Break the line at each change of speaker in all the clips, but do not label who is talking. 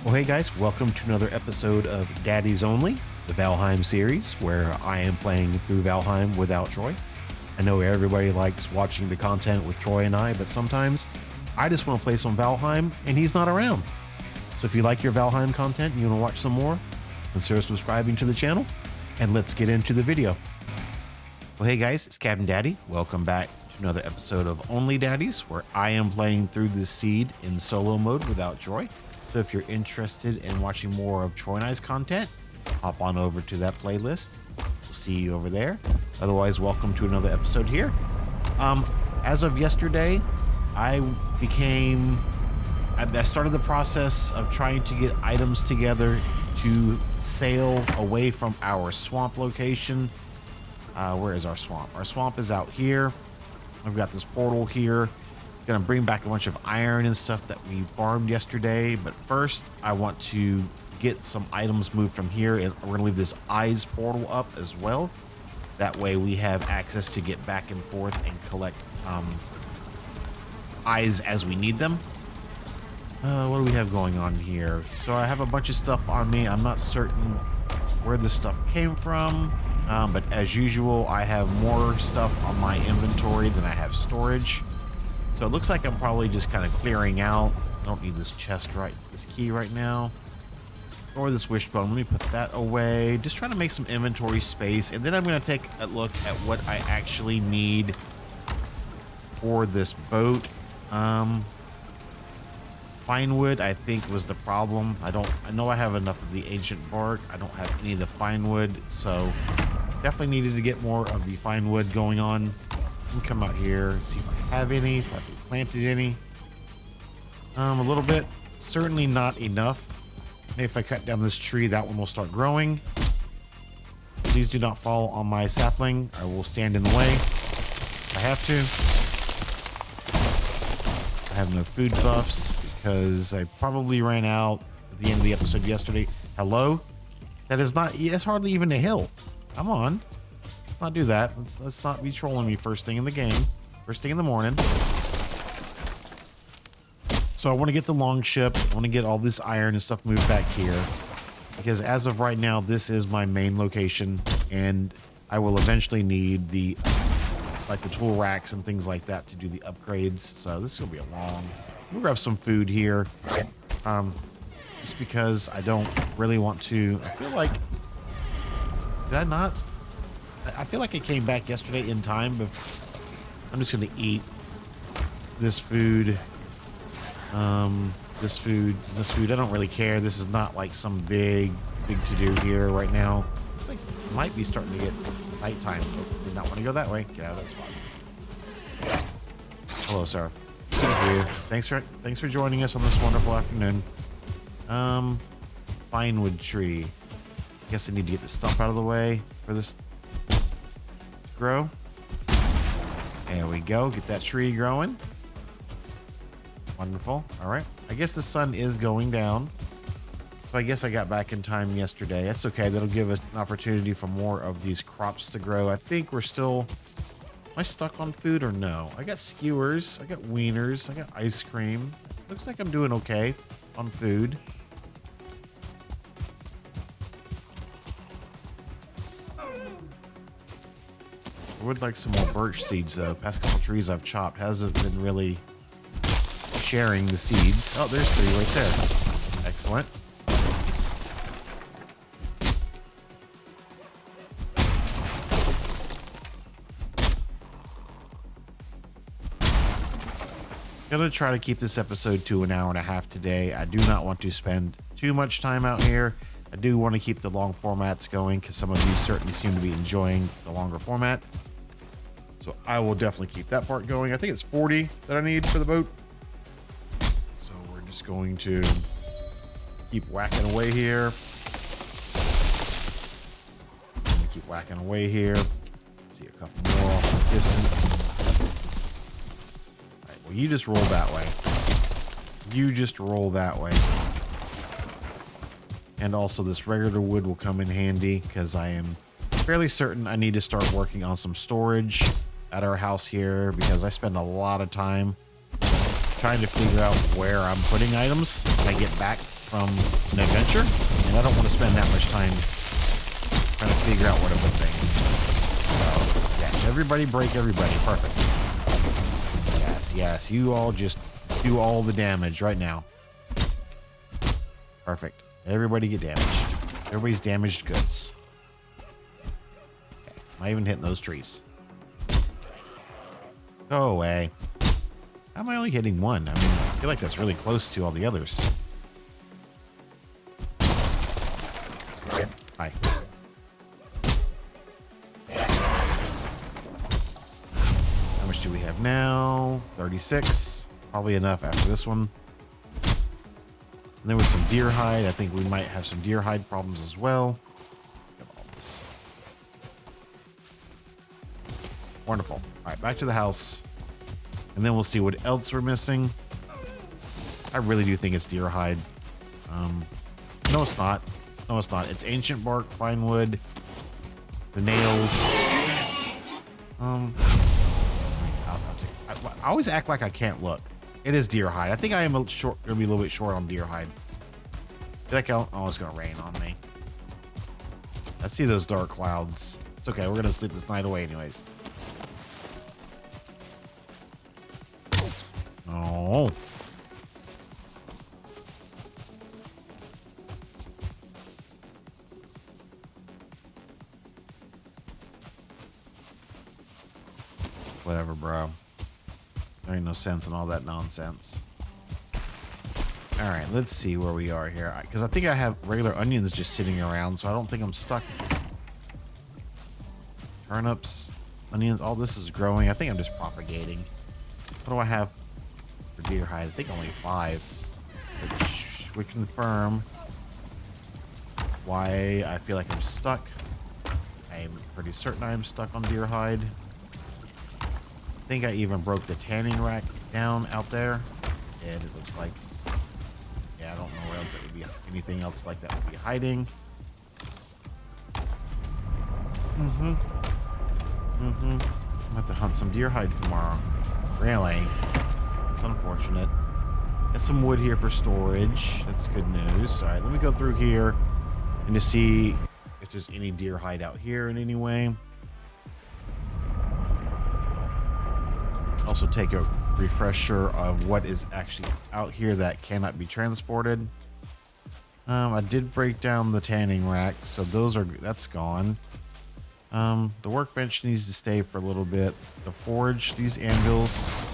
Well, hey guys, welcome to another episode of Daddies Only, the Valheim series, where I am playing through Valheim without Troy. I know everybody likes watching the content with Troy and I, but sometimes I just want to play some Valheim and he's not around. So if you like your Valheim content and you want to watch some more, consider subscribing to the channel, and let's get into the video. Well, hey guys, it's Captain Daddy. Welcome back to another episode of Only Daddies, where I am playing through the seed in solo mode without Troy. So if you're interested in watching more of Troy and I's content, hop on over to that playlist. We'll see you over there. Otherwise, welcome to another episode here. As of yesterday, I started the process of trying to get items together to sail away from our swamp location. Where is our swamp? Our swamp is out here. I've got this portal here. Gonna bring back a bunch of iron and stuff that we farmed yesterday, but first I want to get some items moved from here, and we're gonna leave this eyes portal up as well. That way we have access to get back and forth and collect eyes as we need them. What do we have going on here? So I have a bunch of stuff on me. I'm not certain where this stuff came from, but as usual, I have more stuff on my inventory than I have storage. So it looks like I'm probably just kind of clearing out. I don't need this this key right now. Or this wishbone. Let me put that away. Just trying to make some inventory space. And then I'm going to take a look at what I actually need for this boat. Fine wood, I think, was the problem. I know I have enough of the ancient bark. I don't have any of the fine wood. So definitely needed to get more of the fine wood going on. Let me come out here, see if I have any, if I've planted any. A little bit, certainly not enough. Maybe if I cut down this tree, that one will start growing. Please do not fall on my sapling. I will stand in the way if I have to. I have no food buffs because I probably ran out at the end of the episode yesterday. Hello? That is not, it's hardly even a hill. Come on. Not do that. Let's not be trolling me first thing in the game, first thing in the morning. So I want to get the long ship. I want to get all this iron and stuff moved back here, because as of right now, this is my main location, and I will eventually need the tool racks and things like that to do the upgrades. So this is gonna be a long. We'll grab some food here, just because I don't really want to. I feel like, did I not? I feel like I came back yesterday in time, but I'm just going to eat this food. This food. I don't really care. This is not like some big to do here right now. Looks like it might be starting to get nighttime. Oh, did not want to go that way. Get out of that spot. Hello, sir. Good to see you. Thanks for joining us on this wonderful afternoon. Finewood tree. I guess I need to get this stuff out of the way for this grow. There we go. Get that tree growing. Wonderful. All right. I guess the sun is going down. So I guess I got back in time yesterday. That's okay. That'll give us an opportunity for more of these crops to grow. I think we're still... Am I stuck on food or no? I got skewers. I got wieners. I got ice cream. Looks like I'm doing okay on food. I would like some more birch seeds though. Past couple trees I've chopped hasn't been really sharing the seeds. Oh, there's 3 right there. Excellent. Gonna try to keep this episode to 1.5 hours today. I do not want to spend too much time out here. I do want to keep the long formats going because some of you certainly seem to be enjoying the longer format. So I will definitely keep that part going. I think it's 40 that I need for the boat. So we're just going to keep whacking away here. Keep whacking away here. See a couple more off the distance. All right, well, you just roll that way. You just roll that way. And also this regular wood will come in handy because I am fairly certain I need to start working on some storage at our house here, because I spend a lot of time trying to figure out where I'm putting items when I get back from an adventure, and I don't want to spend that much time trying to figure out where to put things. So, yes, everybody break everybody. Perfect. Yes, yes, you all just do all the damage right now. Perfect. Everybody get damaged. Everybody's damaged goods. Okay, am I even hitting those trees? Go away. How am I only hitting one? I mean, I feel like that's really close to all the others. Hi. How much do we have now? 36. Probably enough after this one. And there was some deer hide. I think we might have some deer hide problems as well. Look at all this. Wonderful. All right, back to the house. And then we'll see what else we're missing. I really do think it's deer hide. No, it's not. No, it's not. It's ancient bark, fine wood, the nails. I always act like I can't look. It is deer hide. I think I am gonna be a little bit short on deer hide. I feel like oh, it's gonna rain on me. I see those dark clouds. It's okay. We're gonna sleep this night away anyways. Oh. Whatever, bro. There ain't no sense in all that nonsense. All right, let's see where we are here. Because I think I have regular onions just sitting around, so I don't think I'm stuck. Turnips, onions, all this is growing. I think I'm just propagating. What do I have for deer hide? I think only 5. Which would confirm why I feel like I'm stuck. I'm pretty certain I'm stuck on deer hide. I think I even broke the tanning rack down out there. And it looks like, yeah, I don't know where else it would be. Anything else like that would be hiding. I'm gonna have to hunt some deer hide tomorrow. Really? It's unfortunate. Got some wood here for storage. That's good news. All right, let me go through here and just see if there's any deer hide out here in any way. Also take a refresher of what is actually out here that cannot be transported. I did break down the tanning rack, so that's gone. The workbench needs to stay for a little bit. The forge, these anvils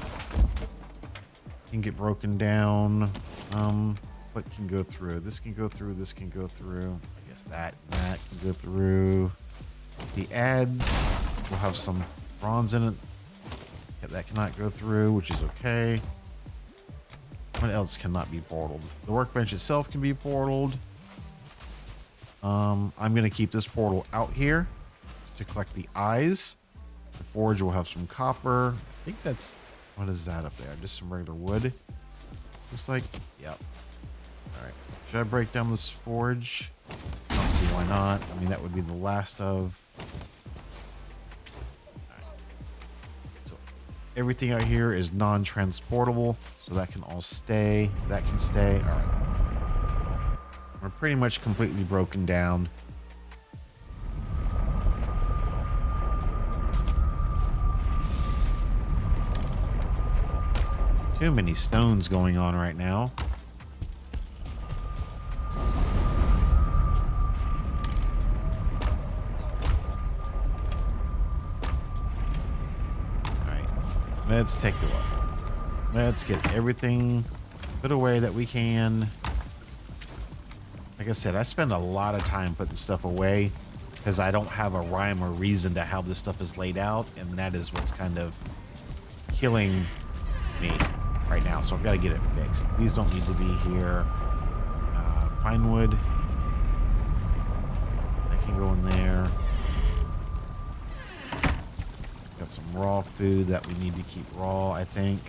can get broken down. What can go through? This can go through, this can go through. I guess that can go through. The adze will have some bronze in it. That cannot go through, which is okay. What else cannot be portaled? The workbench itself can be portaled. I'm going to keep this portal out here to collect the eyes. The forge will have some copper. I think that's... What is that up there? Just some regular wood? Looks like... Yep. Alright. Should I break down this forge? I don't see why not. I mean, that would be the last of... Everything out here is non-transportable, so that can all stay. That can stay. All right. We're pretty much completely broken down. Too many stones going on right now. Let's take a look. Let's get everything put away that we can. Like I said, I spend a lot of time putting stuff away because I don't have a rhyme or reason to how this stuff is laid out, and that is what's kind of killing me right now. So I've got to get it fixed. These don't need to be here. Fine wood. That can go in there. Got some raw food that we need to keep raw, I think.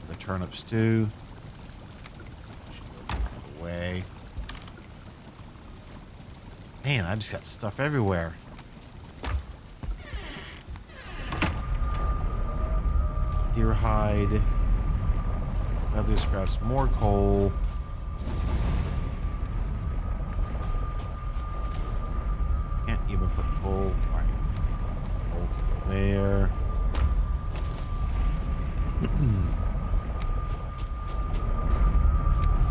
The turnip stew. Away. Man, I just got stuff everywhere. Deer hide. Leather scraps, more coal. Can't even put coal. All right. Coal there.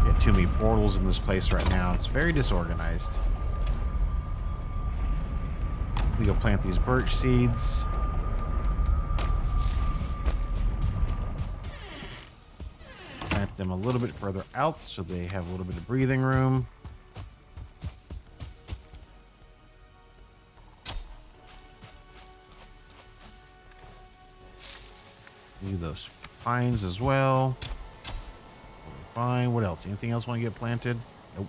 Get too many portals in this place right now. It's very disorganized. We go plant these birch seeds. Plant them a little bit further out so they have a little bit of breathing room. Do those pines as well. Fine. What else? Anything else want to get planted? Nope.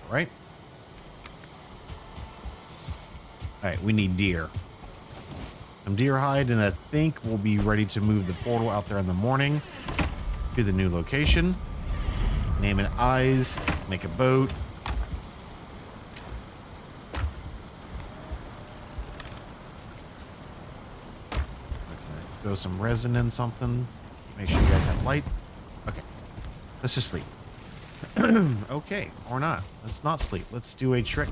All right. All right. We need deer. Some deer hide, and I think we'll be ready to move the portal out there in the morning to the new location. Name it Eyes. Make a boat. Throw some resin in something. Make sure you guys have light. Okay. Let's just sleep. Okay. Or not. Let's not sleep. Let's do a trick.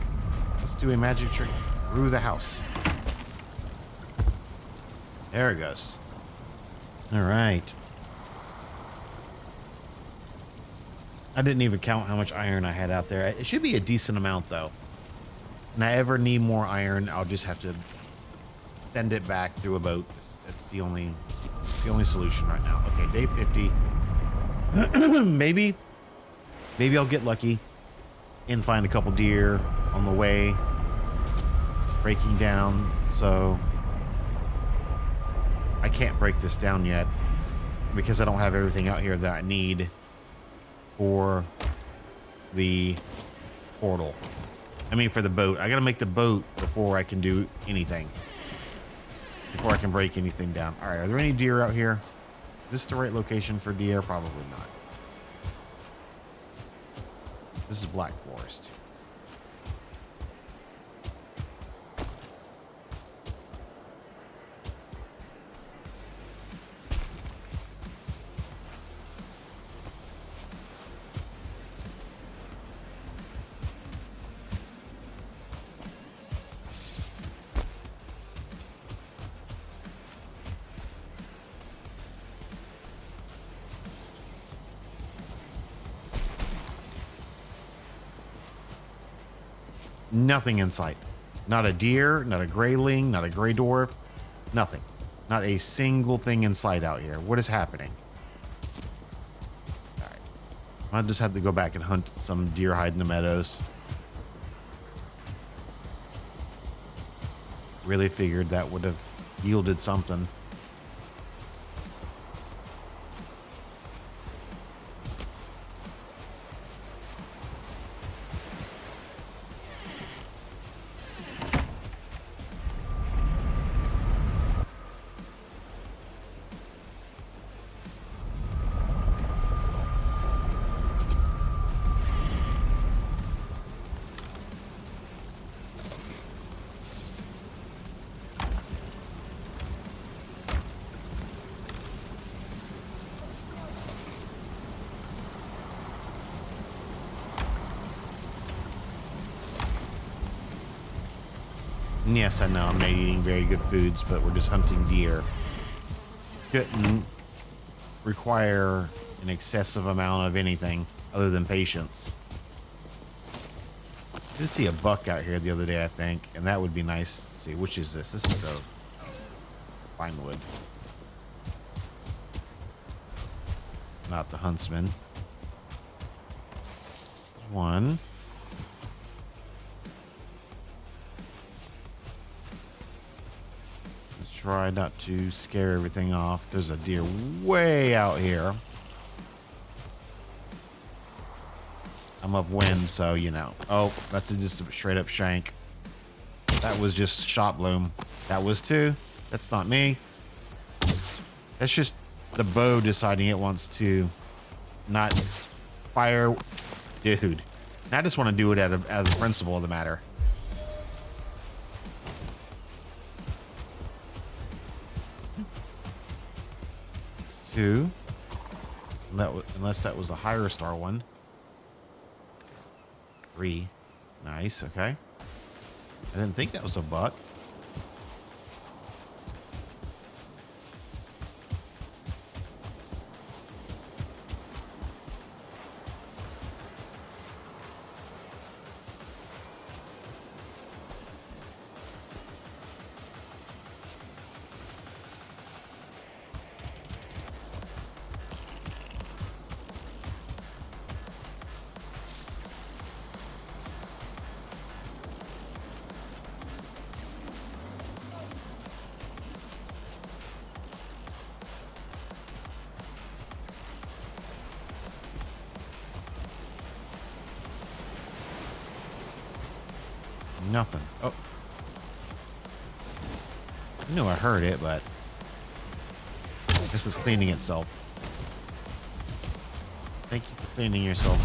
Let's do a magic trick through the house. There it goes. All right. I didn't even count how much iron I had out there. It should be a decent amount, though. And I ever need more iron, I'll just have to send it back through a boat. It's the only solution right now. Okay, day 50. maybe I'll get lucky and find a couple deer on the way, breaking down. So I can't break this down yet because I don't have everything out here that I need for the portal. I mean, for the boat. I gotta make the boat before I can do anything. Before I can break anything down. All right, are there any deer out here? Is this the right location for deer? Probably not. This is Black Forest. Nothing in sight. Not a deer, not a grayling, not a gray dwarf. Nothing. Not a single thing in sight out here. What is happening? All right. I just had to go back and hunt some deer hide in the meadows. Really figured that would have yielded something. Yes, I know I'm not eating very good foods, but we're just hunting deer. Couldn't require an excessive amount of anything other than patience. I did see a buck out here the other day, I think, and that would be nice to see. Which is this? This is the pine wood. Not the huntsman. One. Try not to scare everything off. There's a deer way out here. I'm upwind, so you know. Oh, that's just a straight up shank. That was just shot bloom. That was two. That's not me. That's just the bow deciding it wants to not fire. Dude, I just want to do it as a principle of the matter. 2. Unless that was a higher star one. 3. Nice. Okay. I didn't think that was a buck. Nothing. Oh. I knew I heard it, but this is cleaning itself. Thank you for cleaning yourself.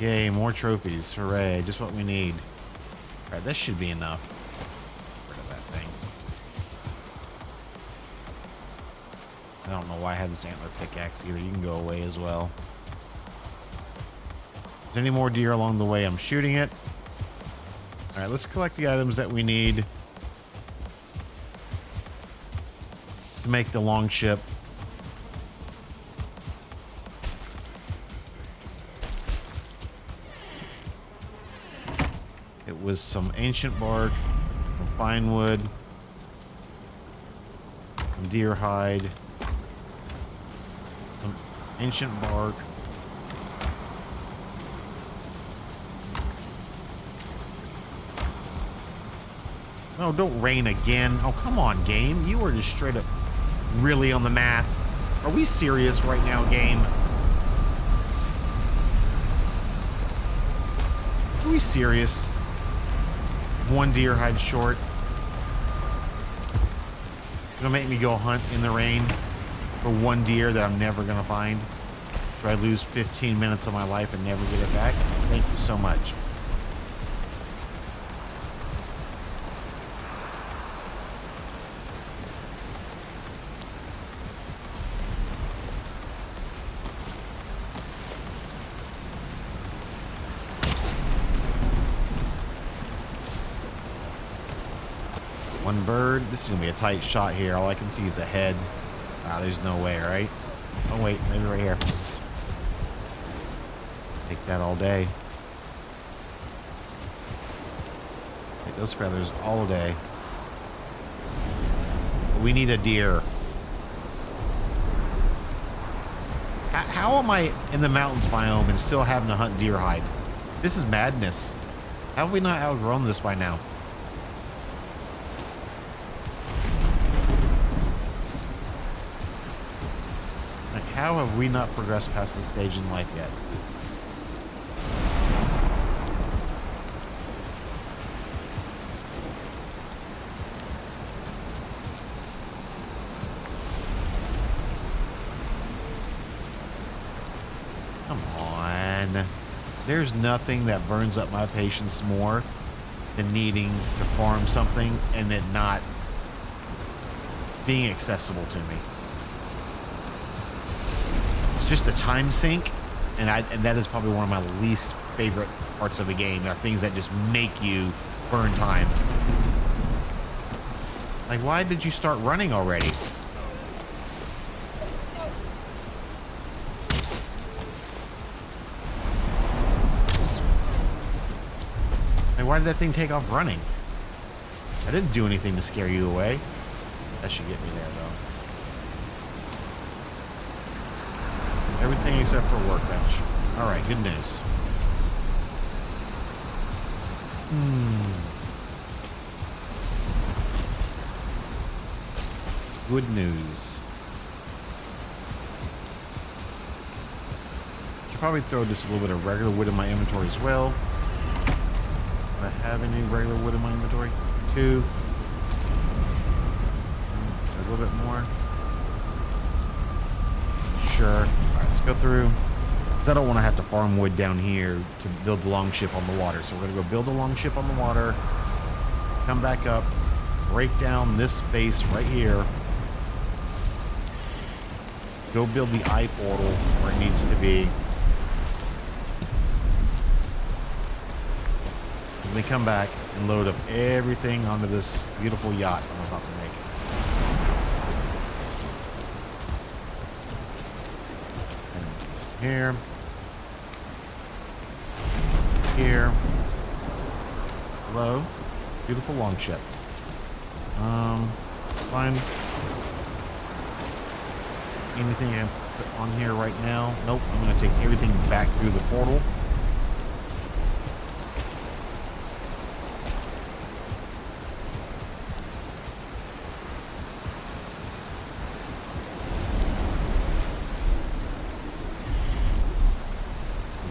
Yay, more trophies. Hooray. Just what we need. Alright, this should be enough. Get rid of that thing. I don't know why I have this antler pickaxe either. You can go away as well. Any more deer along the way, I'm shooting it. All right, let's collect the items that we need to make the long ship. It was some ancient bark, some fine wood, some deer hide, some ancient bark. No, don't rain again. Oh, come on, game. You are just straight up really on the math. Are we serious right now, game? Are we serious? One deer hide short. You're gonna make me go hunt in the rain for one deer that I'm never gonna find? Do I lose 15 minutes of my life and never get it back? Thank you so much. One bird. This is gonna be a tight shot here. All I can see is a head. Ah, there's no way, right? Oh wait, maybe right here. Take that all day. Take those feathers all day. But we need a deer. How am I in the mountains biome and still having to hunt deer hide? This is madness. How have we not outgrown this by now? How have we not progressed past this stage in life yet? Come on. There's nothing that burns up my patience more than needing to farm something and it not being accessible to me. Just a time sink, and that is probably one of my least favorite parts of the game. There are things that just make you burn time. Like, why did you start running already? Like, why did that thing take off running? I didn't do anything to scare you away. That should get me there, though. Everything except for workbench. All right, good news. Good news. Should probably throw just a little bit of regular wood in my inventory as well. Do I have any regular wood in my inventory? 2. A little bit more. Sure. Go through, because I don't want to have to farm wood down here to build the long ship on the water. So we're going to go build a long ship on the water, come back up, break down this base right here, go build the eye portal where it needs to be. And then come back and load up everything onto this beautiful yacht I'm about to make. And here. Here. Hello. Beautiful longship. Find anything I can put on here right now. Nope. I'm going to take everything back through the portal.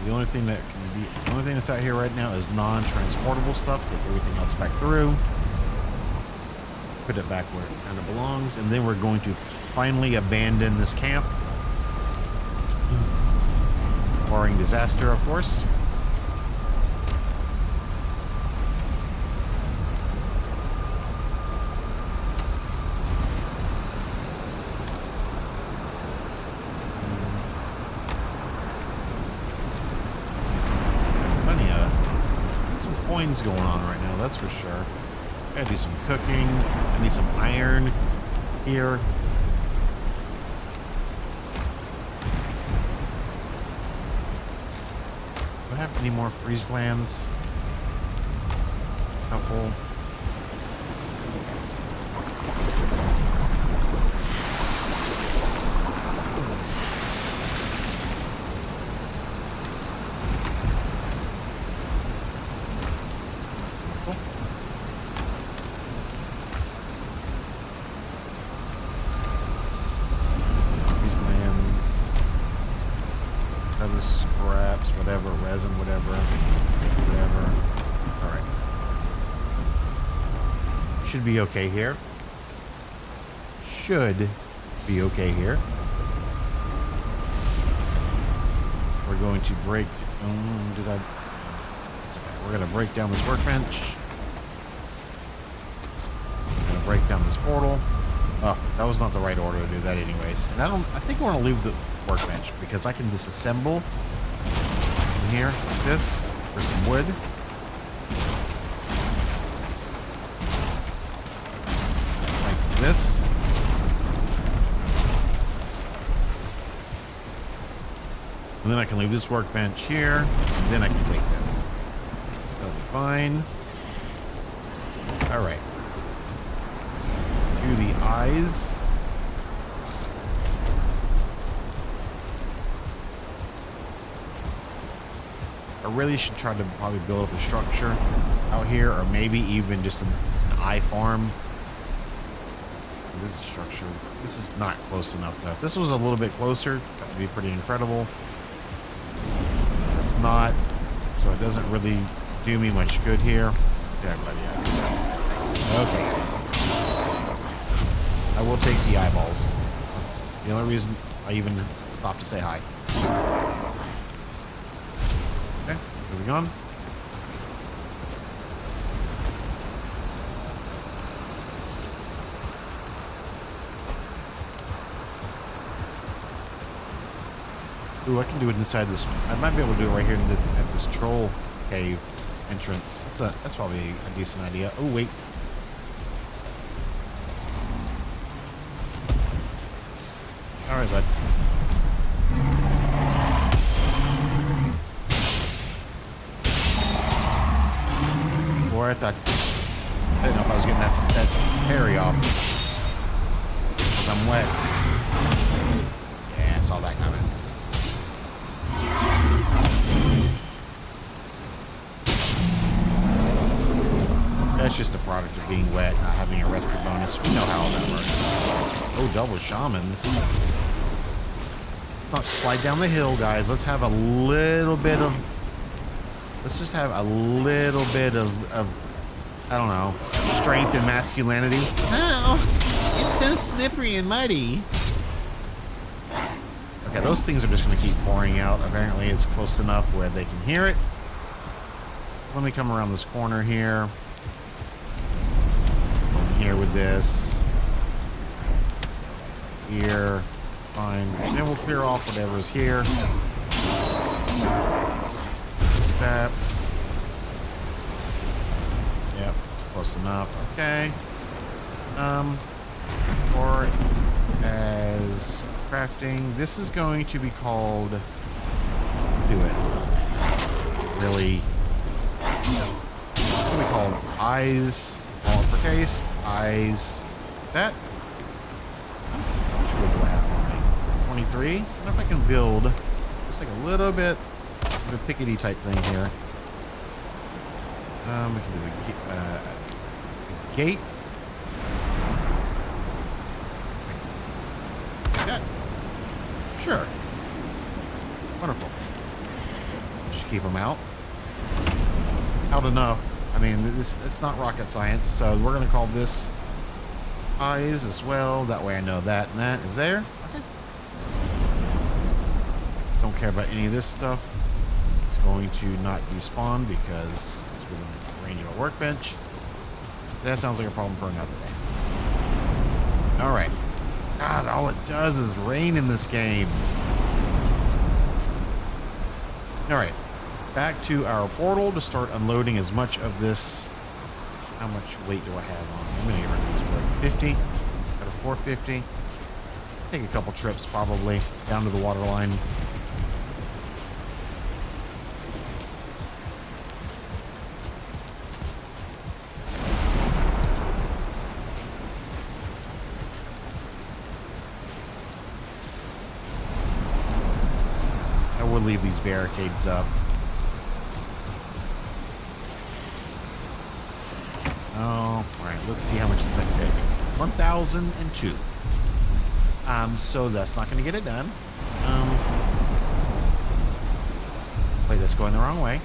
The only thing that's out here right now is non-transportable stuff. Take everything else back through. Put it back where it kind of belongs, and then we're going to finally abandon this camp. Barring disaster, of course. Plenty of some coins going on right now, that's for sure. Gotta do some cooking. I need some iron here. Do I have any more freeze lands? Couple. Scraps, whatever, resin, whatever. Alright. Should be okay here. Should be okay here. We're going to break... It's okay. We're going to break down this workbench. We're going to break down this portal. Oh, that was not the right order to do that anyways. And I think we're going to leave the workbench because I can disassemble in here like this for some wood. Like this. And then I can leave this workbench here, and then I can take this. That'll be fine. All right. Do the eyes. I really should try to probably build up a structure out here, or maybe even just an eye farm. This is a structure. This is not close enough though. If this was a little bit closer, that would be pretty incredible. It's not, so it doesn't really do me much good here. Okay, guys. I will take the eyeballs. That's the only reason I even stopped to say hi. Okay, moving on. Ooh, I can do it inside this. I might be able to do it right here in this, at this troll cave entrance. That's probably a decent idea. Oh wait. All right, bud. Boy, I didn't know if I was getting that parry off. 'Cause I'm wet. Yeah, I saw that coming. That's just a product of being wet, not having a rested bonus. We know how all that works. Oh, double shamans. Let's not slide down the hill, guys. Let's have a little bit of... Let's just have a little bit of I don't know, strength and masculinity. Oh, it's so slippery and muddy. Okay, those things are just going to keep pouring out. Apparently it's close enough where they can hear it. Let me come around this corner here. Here with this. Here. Fine. Then we'll clear off whatever's here. That. Yep, close enough. Okay. Or as crafting, this is going to be called. Do it. Really. It's going to be called eyes. All uppercase. Eyes. That. How much wood do I have on me? 23. I wonder if I can build just like a little bit of a pickety type thing here. We can do a gate. Yeah. Sure. Wonderful. Should keep them out. Out enough. I mean, it's not rocket science, so we're going to call this eyes as well. That way I know that and that is there. Okay. Don't care about any of this stuff. It's going to not despawn because it's within the range of a workbench. That sounds like a problem for another day. Alright. God, all it does is rain in this game. Alright. Back to our portal to start unloading as much of this. How much weight do I have on? I'm going to get rid of this wood. 50. Got a 450. Take a couple trips probably down to the water line. I will leave these barricades up. Oh, alright, let's see how much is that pick. 1,002. So that's not going to get it done. Wait, that's going the wrong way.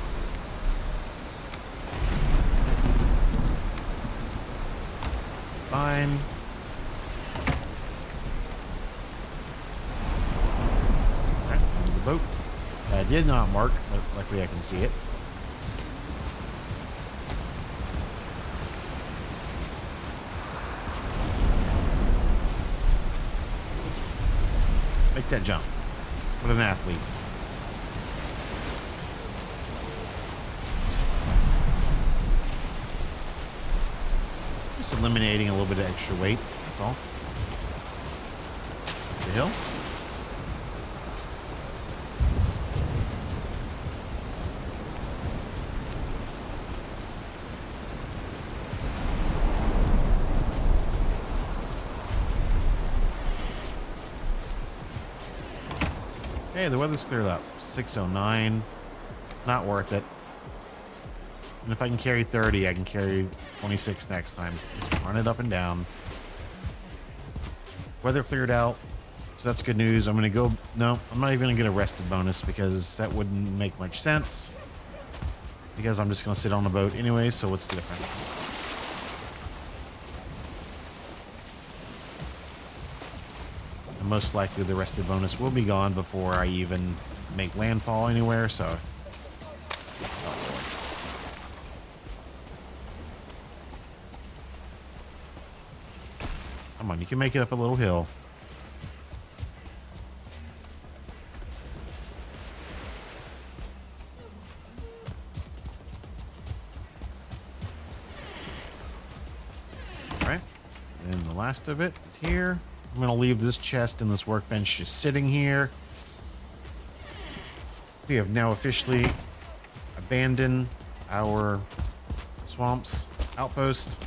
Fine. Alright, the boat. I did not mark, but luckily I can see it. Make that jump. What an athlete. Just eliminating a little bit of extra weight. That's all. The hill. Hey, the weather's cleared up. 609. Not worth it. And if I can carry 30, I can carry 26 next time. Just run it up and down. Weather cleared out. So that's good news. I'm going to go... No, I'm not even going to get a rested bonus because that wouldn't make much sense. Because I'm just going to sit on the boat anyway, so what's the difference? And most likely the rested bonus will be gone before I even make landfall anywhere, so... Oh, Lord. Come on, you can make it up a little hill. Alright. And the last of it is here. I'm going to leave this chest and this workbench just sitting here. We have now officially abandoned our swamps outpost.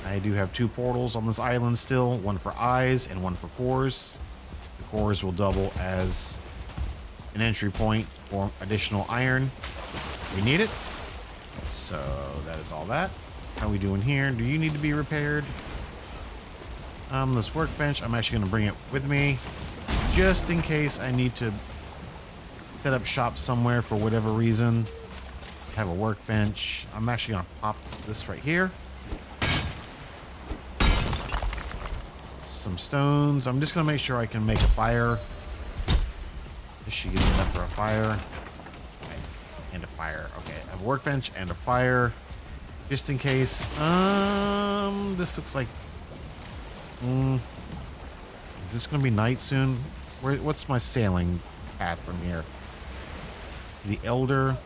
I do have 2 portals on this island still, one for eyes and one for cores. The cores will double as an entry point for additional iron if we need it. So that is all that. How are we doing here? Do you need to be repaired? This workbench, I'm actually going to bring it with me just in case I need to set up shop somewhere for whatever reason. Have a workbench. I'm actually going to pop this right here. Some stones. I'm just going to make sure I can make a fire. This should give me enough for a fire. Okay. And a fire. Okay, I have a workbench and a fire just in case. This looks like Is this going to be night soon? What's my sailing path from here? The Elder.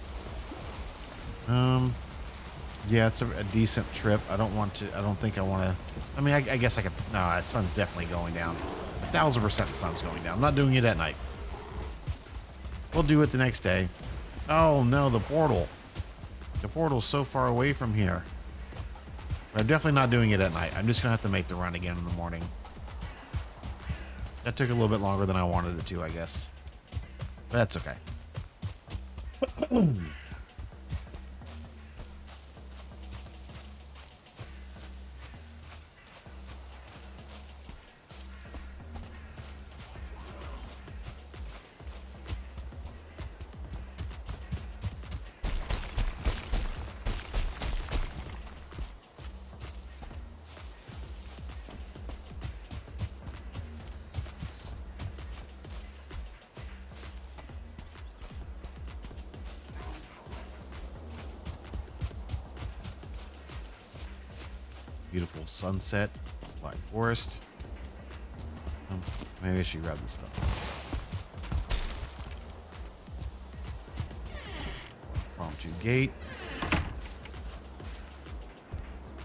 Yeah, it's a decent trip. I don't think I want to. I mean, I guess I could. No, the sun's definitely going down. 1000% the sun's going down. I'm not doing it at night. We'll do it the next day. Oh no, the portal. The portal's so far away from here. But I'm definitely not doing it at night. I'm just gonna have to make the run again in the morning. That took a little bit longer than I wanted it to, I guess. But that's okay. Beautiful sunset, Black Forest. Maybe I should grab this stuff. Prompt to gate.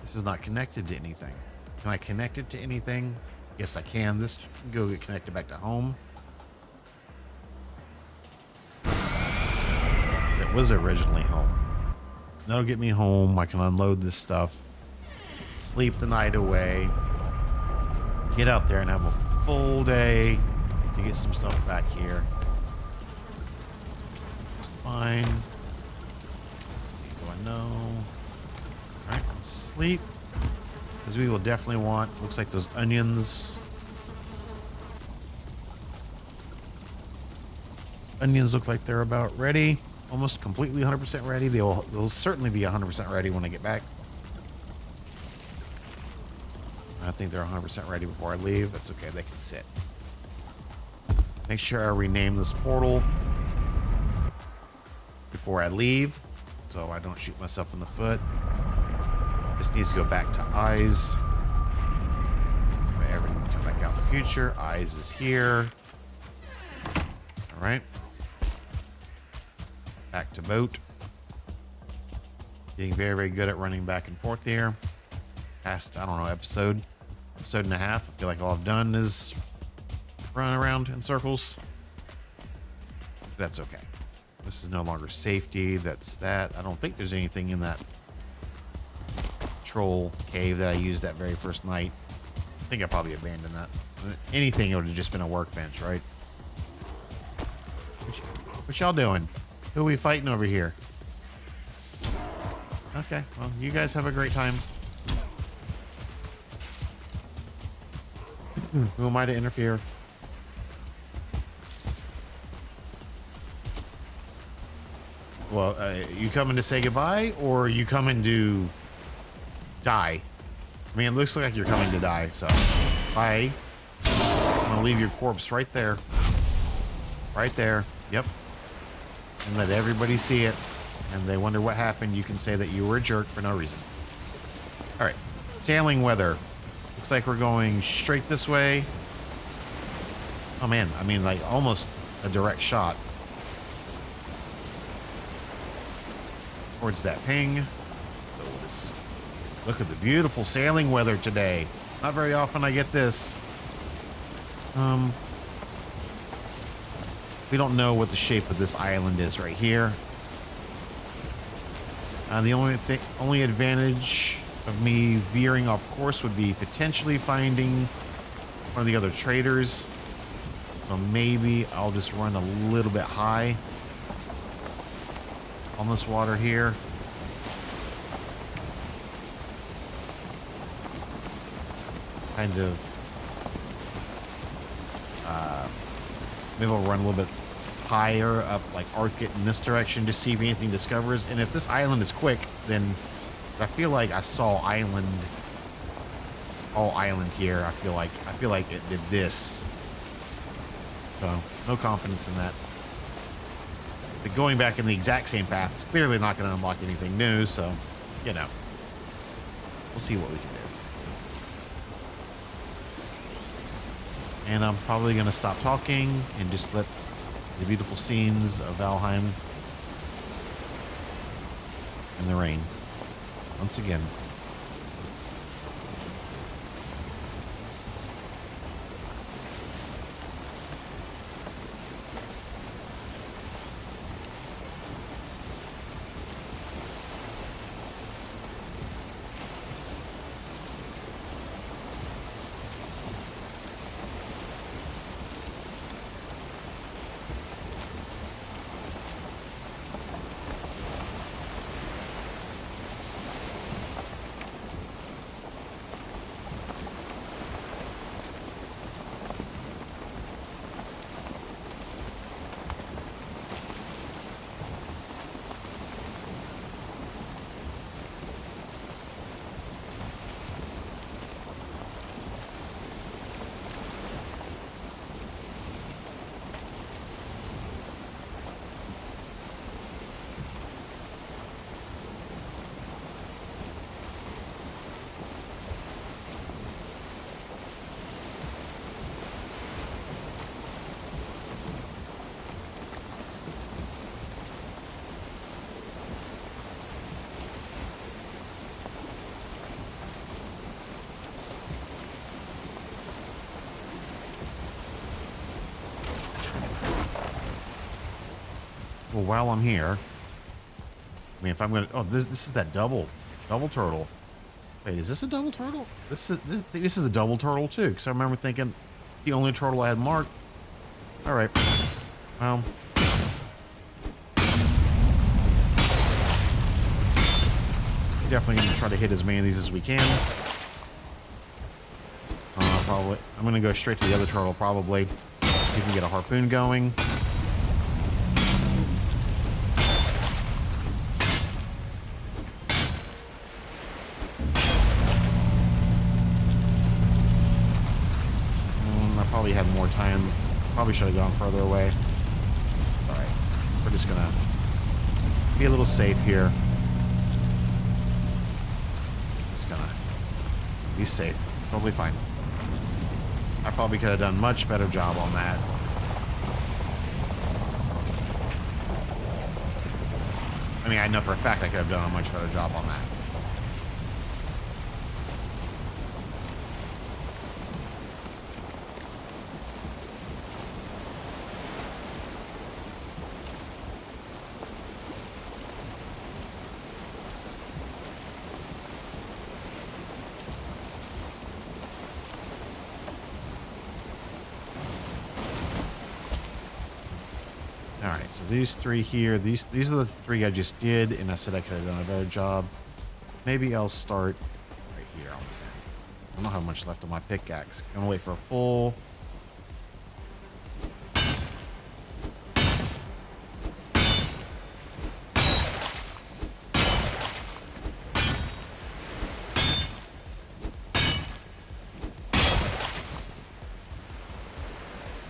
This is not connected to anything. Can I connect it to anything? Yes, I can. This can go get connected back to home. It was originally home. That'll get me home. I can unload this stuff. Sleep the night away, get out there and have a full day to get some stuff back here. Fine. Let's see, do I know? All right, sleep, because we will definitely want, looks like those onions. Onions look like they're about ready, almost completely 100% ready. They'll certainly be 100% ready when I get back. I think they're 100% ready before I leave. That's okay. They can sit. Make sure I rename this portal before I leave so I don't shoot myself in the foot. This needs to go back to eyes. So everything can come back out in the future. Eyes is here. All right. Back to boat. Getting very, very good at running back and forth here. Past, I don't know, episode and a half. I feel like all I've done is run around in circles. That's okay. This is no longer safety. That's that. I don't think there's anything in that troll cave that I used that very first night. I think I probably abandoned that. Anything, it would have just been a workbench, right? What y'all doing? Who are we fighting over here? Okay, well, you guys have a great time. Who am I to interfere? Well, you coming to say goodbye, or you coming to die? I mean, it looks like you're coming to die, so bye. I'm gonna leave your corpse right there. Right there. Yep. And let everybody see it. And they wonder what happened. You can say that you were a jerk for no reason. All right. Sailing weather. Looks like we're going straight this way. Oh man, I mean, like almost a direct shot towards that ping. So we'll just look at the beautiful sailing weather today. Not very often I get this. We don't know what the shape of this island is right here. The only advantage of me veering off course would be potentially finding one of the other traders. So maybe I'll just run a little bit high on this water here. Kind of maybe I'll run a little bit higher up, like arc it in this direction to see if anything discovers. And if this island is quick, then I feel like I saw all island here. I feel like it did this. So no confidence in that. But going back in the exact same path is clearly not going to unlock anything new. So, you know, we'll see what we can do. And I'm probably going to stop talking and just let the beautiful scenes of Valheim in the rain once again. Well, while I'm here, I mean, if I'm gonna, oh, this is that double turtle. Wait, is this a double turtle? This is a double turtle too, because I remember thinking the only turtle I had marked. All right, well, definitely gonna try to hit as many of these as we can. Probably, I'm gonna go straight to the other turtle. Probably, see if we can get a harpoon going. Probably had more time. Probably should have gone further away. All right, we're just gonna be a little safe here. Just gonna be safe. Totally fine. I probably could have done much better job on that. I mean, I know for a fact I could have done a much better job on that. All right, so these three here, these are the three I just did, and I said I could have done a better job. Maybe I'll start right here on this end. I don't know how much left on my pickaxe. I'm gonna wait for a full.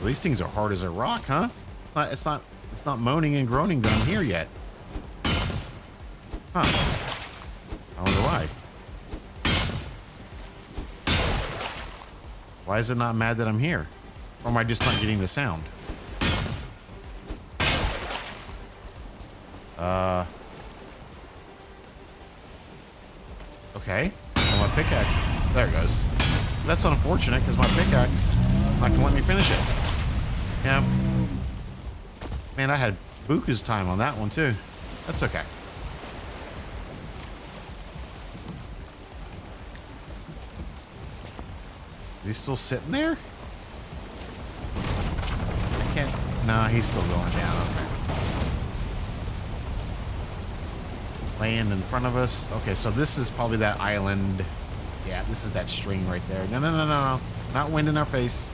Well, these things are hard as a rock, huh? It's not moaning and groaning down here yet. Huh. I wonder why. Why is it not mad that I'm here? Or am I just not getting the sound? Okay. Well, my pickaxe. There it goes. That's unfortunate because my pickaxe not gonna let me finish it. Yeah. Man, I had buku's time on that one too. That's okay. Is he still sitting there? I can't. Nah, he's still going down. Okay. Land in front of us. Okay, so this is probably that island. Yeah, this is that string right there. No, no, no, no, no. Not wind in our face.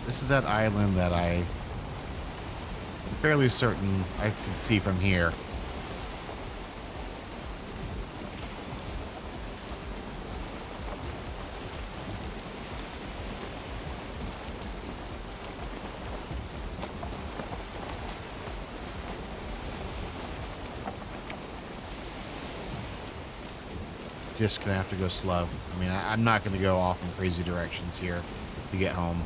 This is that island that I'm fairly certain I can see from here. just gonna have to go slow. I mean, I'm not gonna go off in crazy directions here to get home.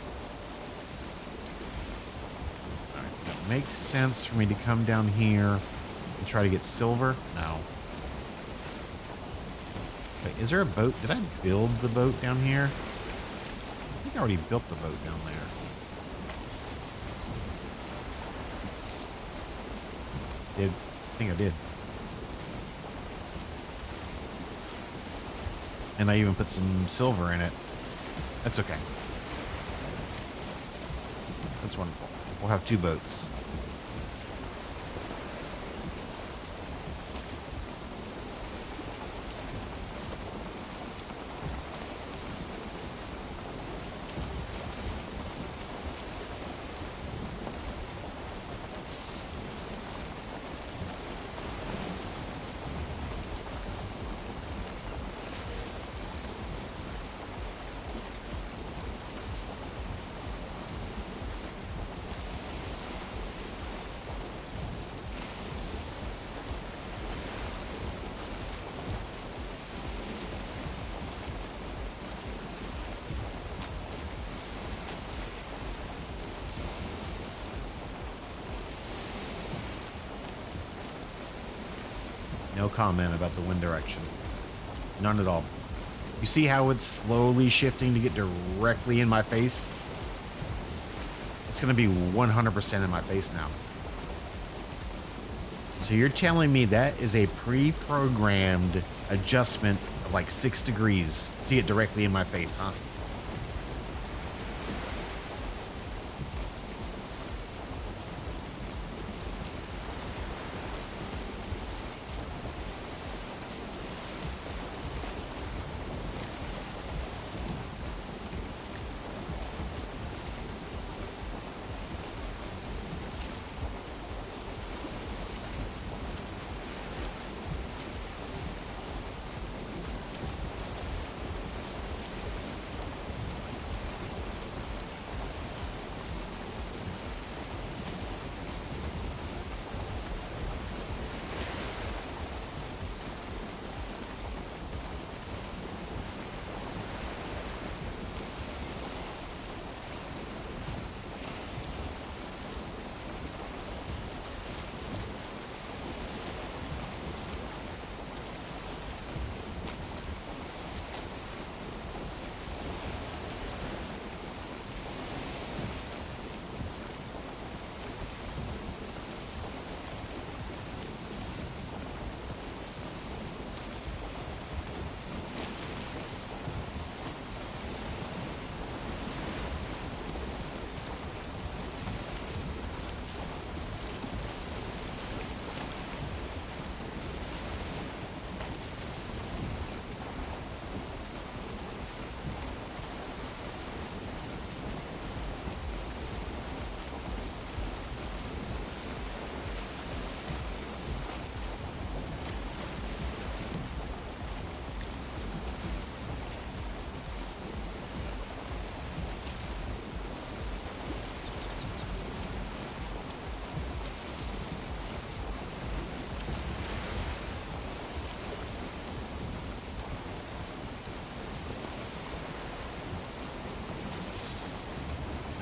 All right, that makes sense for me to come down here and try to get silver. No. Wait, is there a boat? Did I build the boat down here? I think I already built the boat down there. I think I did. And I even put some silver in it. That's okay. That's wonderful. We'll have 2 boats. No comment about the wind direction. None at all. You see how it's slowly shifting to get directly in my face? It's going to be 100% in my face now. So you're telling me that is a pre-programmed adjustment of like 6 degrees to get directly in my face, huh?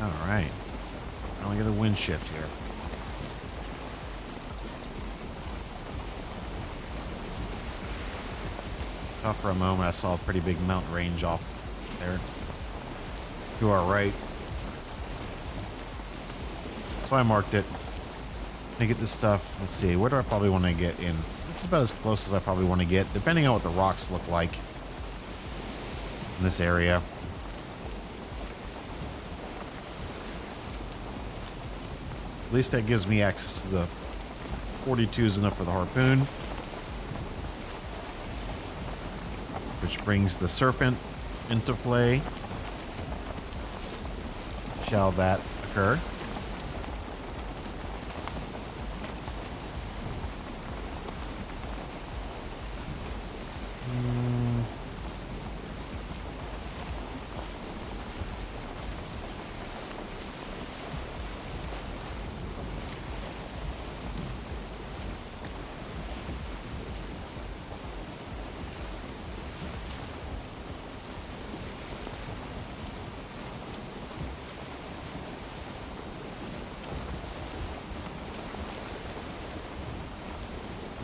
All right. Now we get a wind shift here. Thought for a moment I saw a pretty big mountain range off there to our right. So I marked it. To get this stuff, let's see, where do I probably want to get in? This is about as close as I probably want to get, depending on what the rocks look like in this area. At least that gives me access to the 42s enough for the harpoon. Which brings the serpent into play. Shall that occur?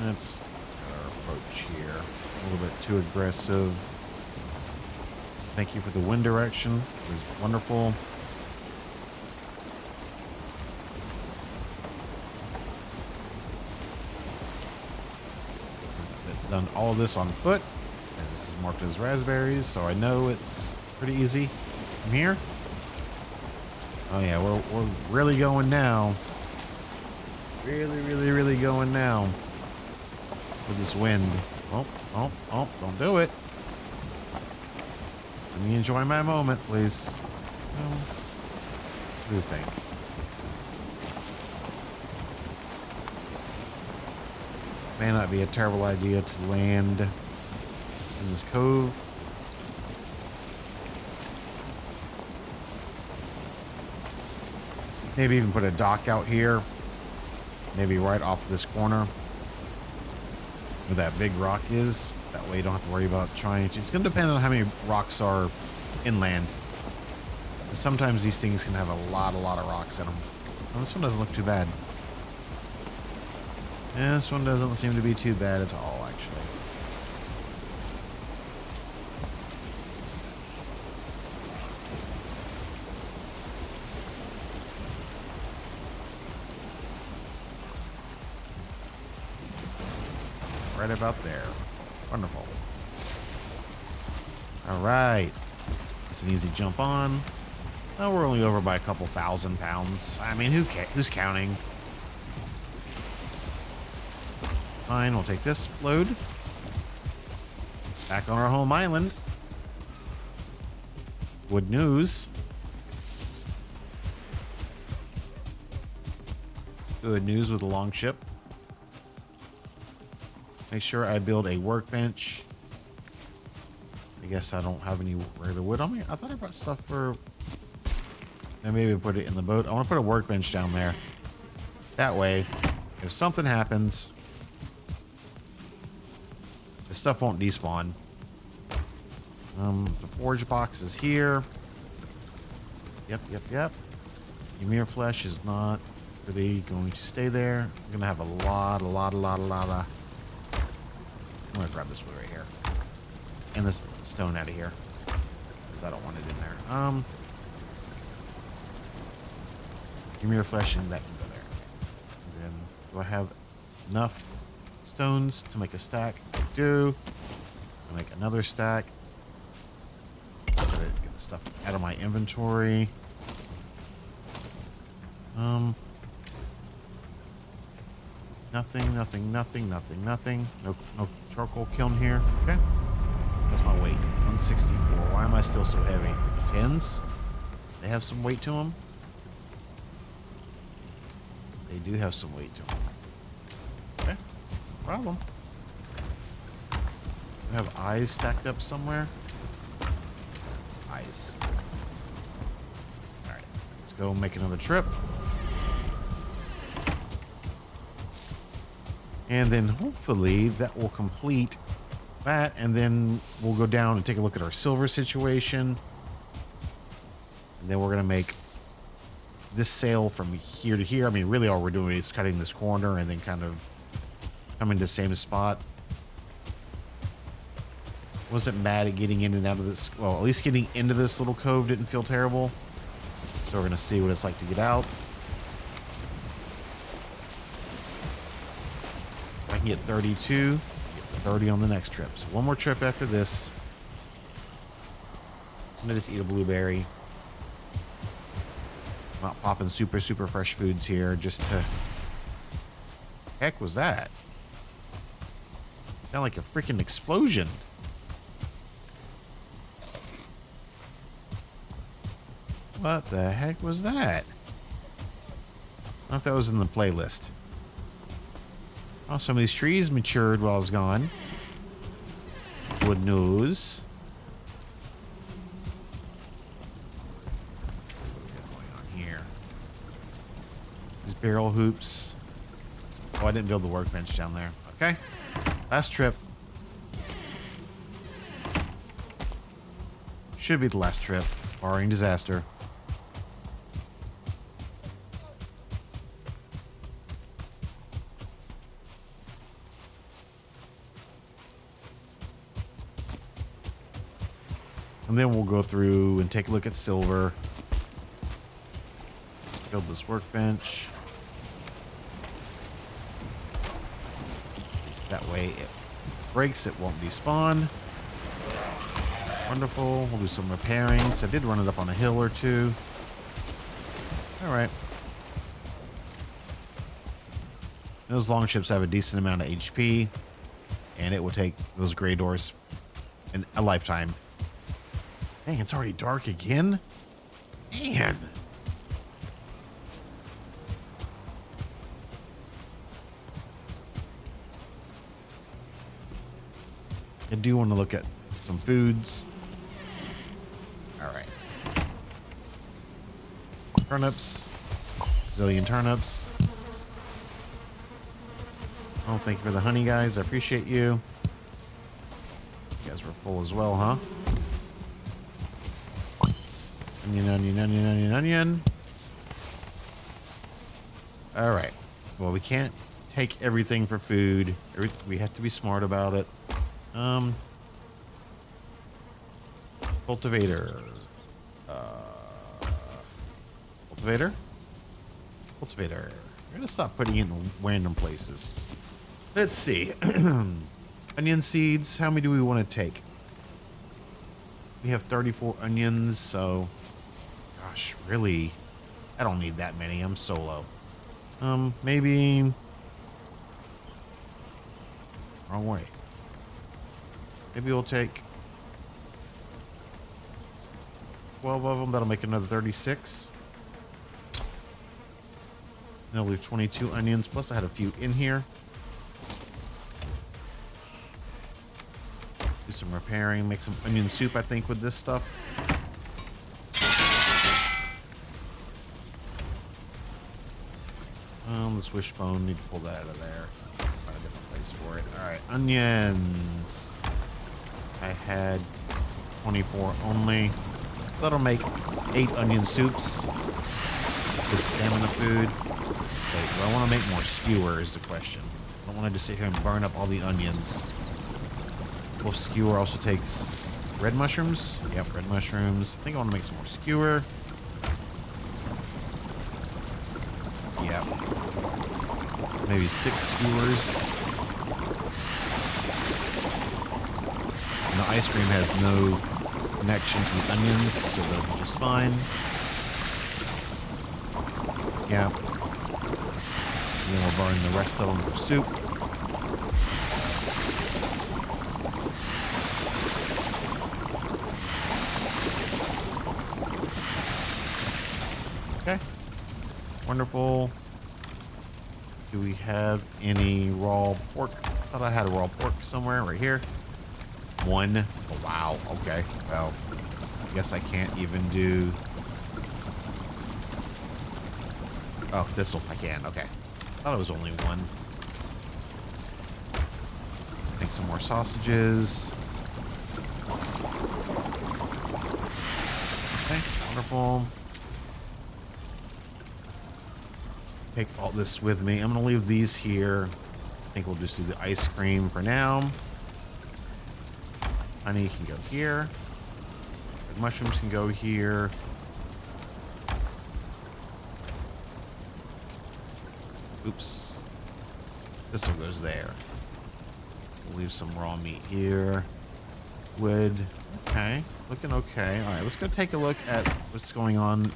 Let's our approach here. A little bit too aggressive. Thank you for the wind direction. It is wonderful. I've done all of this on foot, as this is marked as raspberries, so I know it's pretty easy from here. Oh yeah, we're really going now. Really going now with this wind. Oh, don't do it. Let me enjoy my moment, please. What do you think? May not be a terrible idea to land in this cove. Maybe even put a dock out here. Maybe right off this corner where that big rock is. That way you don't have to worry about trying to. It's going to depend on how many rocks are inland. Sometimes these things can have a lot of rocks in them. Well, this one doesn't look too bad. Yeah, this one doesn't seem to be too bad at all, actually. Right about there. Wonderful. All right. It's an easy jump on. Oh, we're only over by a couple thousand pounds. I mean, who's counting? Fine, we'll take this load. Back on our home island. Good news. Good news with the long ship. Make sure I build a workbench. I guess I don't have any regular wood on me. I thought I brought stuff for... And maybe put it in the boat. I want to put a workbench down there. That way, if something happens, the stuff won't despawn. The forge box is here. Yep. Ymir flesh is not really going to stay there. I'm going to have a lot of... I'm gonna grab this wood right here. And this stone out of here. Because I don't want it in there. Give me your flesh and that can go there. And then do I have enough stones to make a stack? I do. I'll make another stack. Get the stuff out of my inventory. Nothing. No charcoal kiln here. Okay. That's my weight. 164. Why am I still so heavy? The tins? They have some weight to them? They do have some weight to them. Okay. No problem. I have eyes stacked up somewhere. Eyes. Alright. Let's go make another trip. And then hopefully that will complete that. And then we'll go down and take a look at our silver situation. And then we're going to make this sail from here to here. I mean, really all we're doing is cutting this corner and then kind of coming to the same spot. Wasn't mad at getting in and out of this. Well, at least getting into this little cove didn't feel terrible. So we're going to see what it's like to get out. I can get 32, get 30 on the next trip. So one more trip after this. I'm gonna just eat a blueberry. Not popping super fresh foods here just to... Heck was that? Sound like a freaking explosion. What the heck was that? I thought that was in the playlist. Oh, some of these trees matured while I was gone. Good news. What's going on here? These barrel hoops. Oh, I didn't build the workbench down there. Okay. Last trip. Should be the last trip, barring disaster. And then we'll go through and take a look at silver. Build this workbench. At least that way it breaks, it won't despawn. Wonderful. We'll do some repairing. So I did run it up on a hill or two. All right. Those longships have a decent amount of HP, and it will take those gray doors a lifetime. Dang, it's already dark again? Man. I do want to look at some foods. All right. Turnips. Zillion turnips. Oh, thank you for the honey, guys. I appreciate you. You guys were full as well, huh? Onion, onion, onion, onion, onion. All right. Well, we can't take everything for food. We have to be smart about it. Cultivator. Cultivator? Cultivator. We're gonna stop putting it in random places. Let's see. Onion seeds. How many do we want to take? We have 34 onions, so... Gosh, really? I don't need that many. I'm solo. Maybe... Wrong way. Maybe we'll take 12 of them. That'll make another 36. That'll leave 22 onions. Plus I had a few in here. Do some repairing. Make some onion soup, I think, with this stuff. This wishbone, need to pull that out of there. Find a different place for it. Alright, onions. I had 24 only. That'll make 8 onion soups. Good stamina food. Okay, do I want to make more skewer is the question. I don't want to just sit here and burn up all the onions. Wolf skewer also takes red mushrooms. Yep, red mushrooms. I think I want to make some more skewer. Yep. Maybe 6 skewers. And the ice cream has no connection to the onions, so that'll be just fine. Yeah. And then we'll burn the rest of them for soup. Okay. Wonderful. Do we have any raw pork? I thought I had a raw pork somewhere right here. 1. Oh, wow. Okay. Well, I guess I can't even do... Oh, this'll... I can. Okay. I thought it was only 1. Make some more sausages. Okay. Wonderful. Take all this with me. I'm going to leave these here. I think we'll just do the ice cream for now. Honey can go here. Red mushrooms can go here. Oops. This one goes there. We'll leave some raw meat here. Wood. Okay. Looking okay. All right, let's go take a look at what's going on.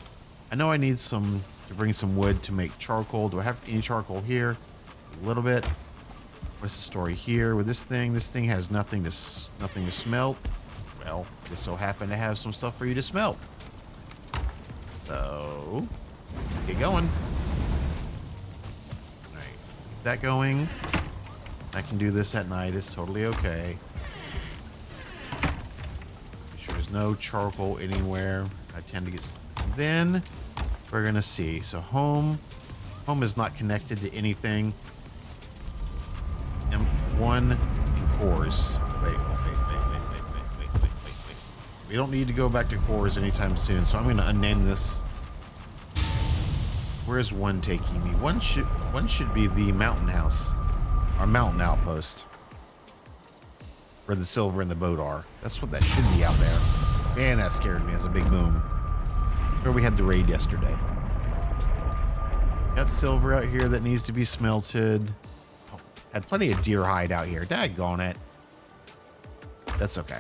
I know I need some... to bring some wood to make charcoal. Do I have any charcoal here? A little bit. What's the story here with this thing? This thing has nothing to smelt. Well, just so happen to have some stuff for you to smelt. So, get going. All right, keep that going. I can do this at night. It's totally okay. Make sure there's no charcoal anywhere. I tend to get... Then... we're gonna see. So home is not connected to anything. M1 and cores. Wait. We don't need to go back to cores anytime soon, so I'm gonna unname this. Where's 1 taking me? One should be the mountain house, our mountain outpost, where the silver and the boat are. That's what that should be out there. Man, that scared me as a big boom. Where we had the raid yesterday. Got silver out here that needs to be smelted. Oh, had plenty of deer hide out here. Daggone it. That's okay.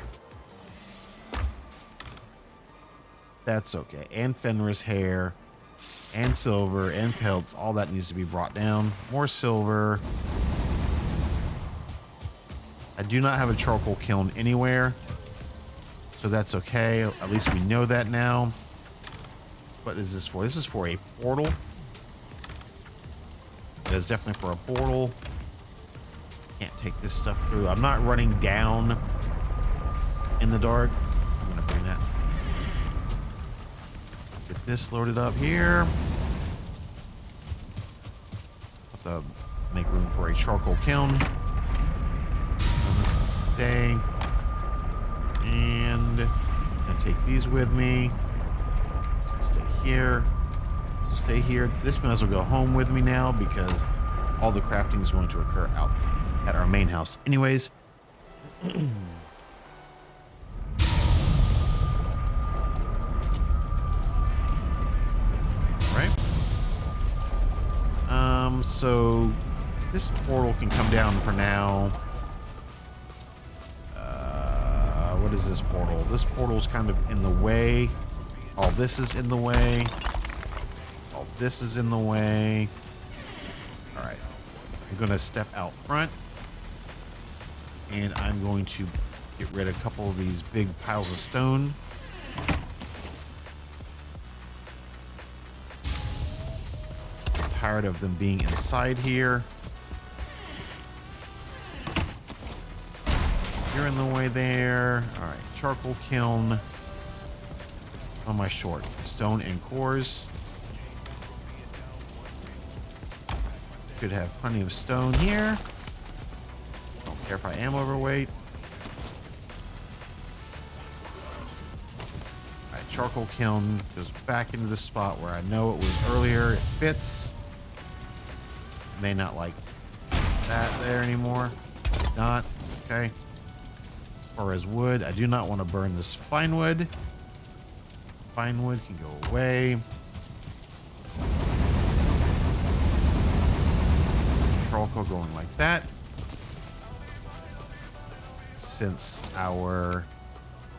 That's okay. And Fenris hair. And silver. And pelts. All that needs to be brought down. More silver. I do not have a charcoal kiln anywhere. So that's okay. At least we know that now. What is this for? This is for a portal. It is definitely for a portal. Can't take this stuff through. I'm not running down in the dark. I'm going to bring that. Get this loaded up here. Have to make room for a charcoal kiln. And this can stay. And I'm going to take these with me. Stay here. So stay here. This might as well go home with me now because all the crafting is going to occur out at our main house. Anyways. Right. So this portal can come down for now. What is this portal? This portal is kind of in the way. All this is in the way. All this is in the way. All right. I'm going to step out front. And I'm going to get rid of a couple of these big piles of stone. I'm tired of them being inside here. You're in the way there. All right, charcoal kiln. How am I short? Stone and cores. Could have plenty of stone here. Don't care if I am overweight. All right, charcoal kiln goes back into the spot where I know it was earlier. It fits. May not like that there anymore. Not. Okay. As far as wood, I do not want to burn this fine wood. Fine wood can go away. Charcoal going like that. Since our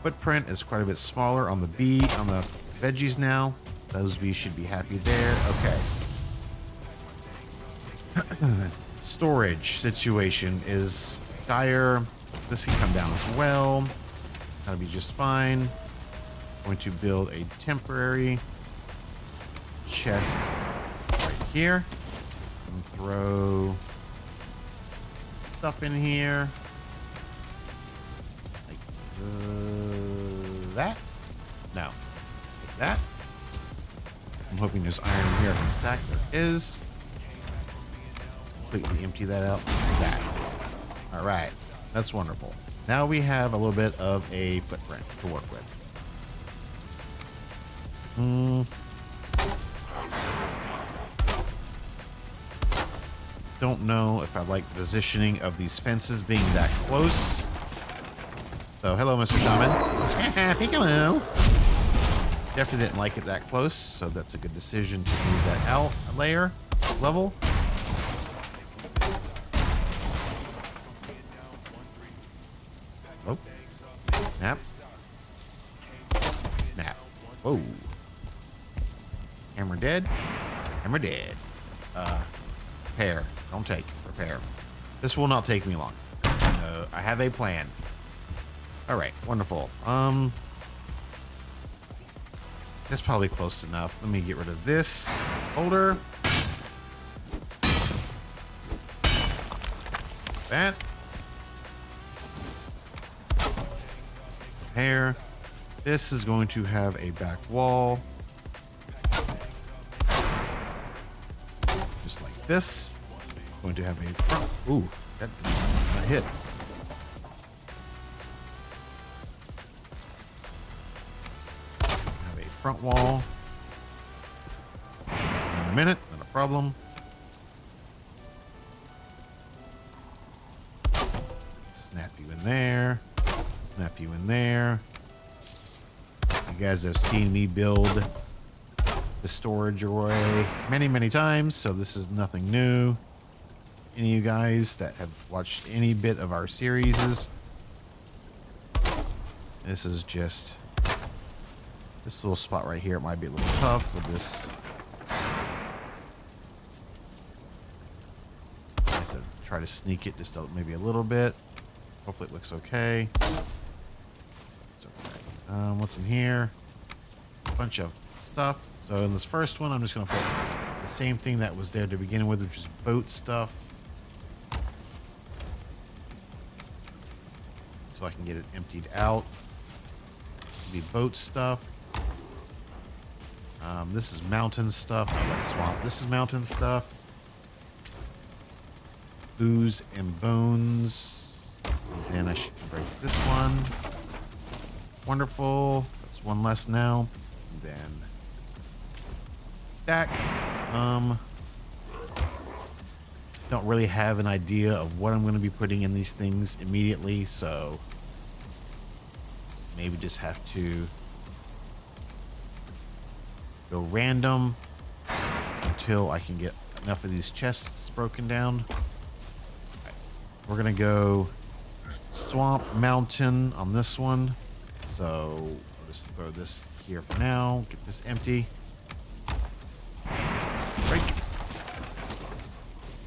footprint is quite a bit smaller on the veggies now, those bees should be happy there. Okay. Storage situation is dire. This can come down as well. That'll be just fine. Going to build a temporary chest right here. And throw stuff in here. Like that. No. Like that. I'm hoping there's iron in here I can stack. There is. Completely empty that out. Like that. All right. That's wonderful. Now we have a little bit of a footprint to work with. Don't know if I like the positioning of these fences being that close. So, hello, Mr. Shaman. Hello. Definitely didn't like it that close, so that's a good decision to move that out a layer, level. Oh. Snap. Snap. Whoa. Hammer dead. Hammer dead. Repair. Don't take. Repair. This will not take me long. I have a plan. All right. Wonderful. That's probably close enough. Let me get rid of this folder. That. Repair. This is going to have a back wall. Just like this. Going to have a front. Ooh, that did not hit. Have a front wall. In a minute, not a problem. Snap you in there. Snap you in there. You guys have seen me build the storage array many, many times, so this is nothing new. Any of you guys that have watched any bit of our series, this is just this little spot right here. It might be a little tough with this. I have to try to sneak it just maybe a little bit. Hopefully it looks okay. It's okay. What's in here? A bunch of stuff. So in this first one, I'm just going to put the same thing that was there to begin with, which is boat stuff. So I can get it emptied out. The boat stuff. This is mountain stuff. Swamp. This is mountain stuff. Booze and bones. And then I should break this one. Wonderful. That's one less now. And then stack. Don't really have an idea of what I'm going to be putting in these things immediately, so maybe just have to go random until I can get enough of these chests broken down. Right. We're going to go swamp mountain on this one, so I'll just throw this here for now. Get this empty. Break.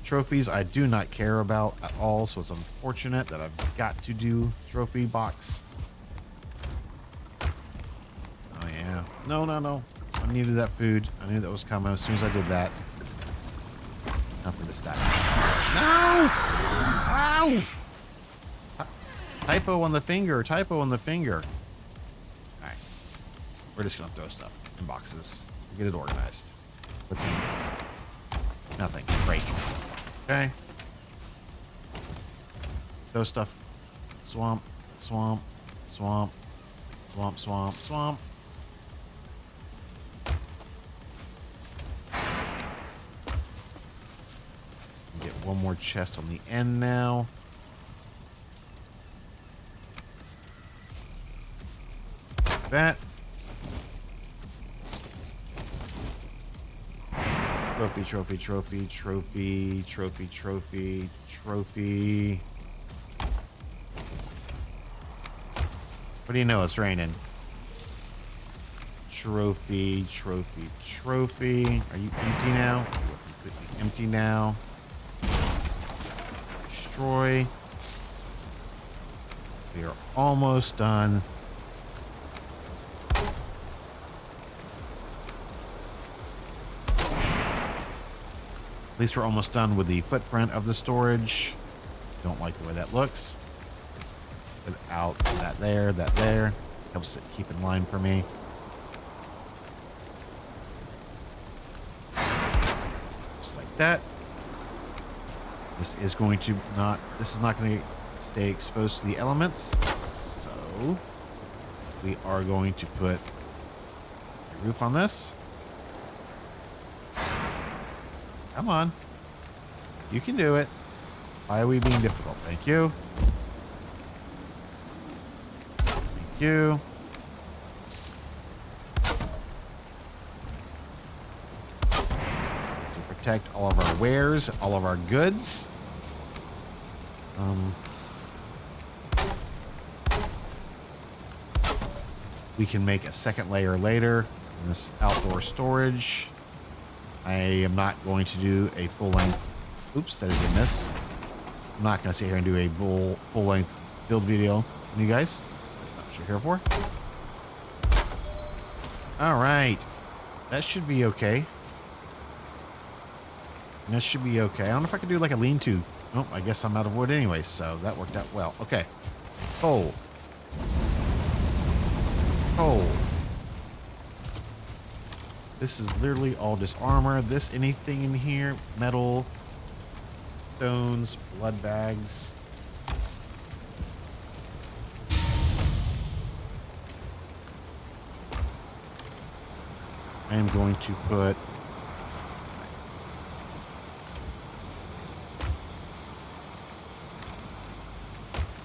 Trophies I do not care about at all, so it's unfortunate that I've got to do trophy box. Oh yeah. No. I needed that food. I knew that was coming as soon as I did that. Nothing to stack. No! Ow! Typo on the finger. Typo on the finger. Alright. We're just gonna throw stuff in boxes to get it organized. What's in here? Nothing. Great. Okay. Throw stuff. Swamp. Swamp. Swamp. Swamp. Swamp. Swamp. Get one more chest on the end now. That. Trophy, trophy, trophy, trophy, trophy, trophy, trophy. What do you know? It's raining. Trophy, trophy, trophy. Are you empty now? You are completely empty now. Destroy. We are almost done. At least we're almost done with the footprint of the storage. Don't like the way that looks. Without that there, that there. Helps it keep in line for me. Just like that. This is going to not, this is not going to stay exposed to the elements. So we are going to put a roof on this. Come on. You can do it. Why are we being difficult? Thank you. Thank you. To protect all of our wares, all of our goods. We can make a second layer later in this outdoor storage. I am not going to do a full length. Oops, that is a miss. I'm not going to sit here and do a full length build video on you guys. That's not what you're here for. All right. That should be okay. That should be okay. I don't know if I could do like a lean-to. Oh, I guess I'm out of wood anyway, so that worked out well. Okay. Coal. Coal. This is literally all just armor. This, anything in here, metal, stones, blood bags. I am going to put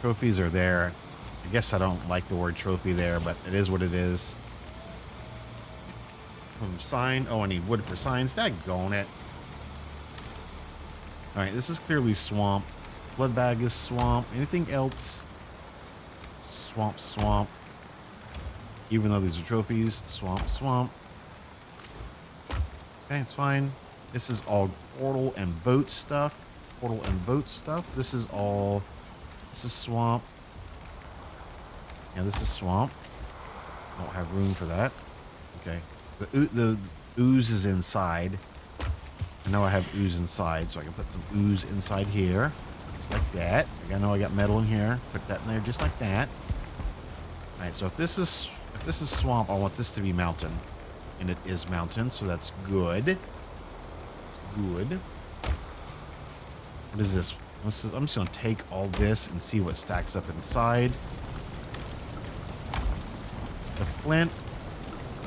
trophies are there. I guess I don't like the word trophy there, but it is what it is. Sign. Oh, I need wood for signs. Daggone it. All right, this is clearly swamp. Blood bag is swamp. Anything else? Swamp, swamp. Even though these are trophies, swamp, swamp. Okay, it's fine. This is all portal and boat stuff. Portal and boat stuff. This is all. This is swamp. Yeah, this is swamp. Don't have room for that. Okay. The ooze is inside. I know I have ooze inside, so I can put some ooze inside here. Just like that. I know I got metal in here. Put that in there just like that. Alright, so if this is swamp, I want this to be mountain. And it is mountain, so that's good. It's good. What is this? I'm just gonna take all this and see what stacks up inside. The flint,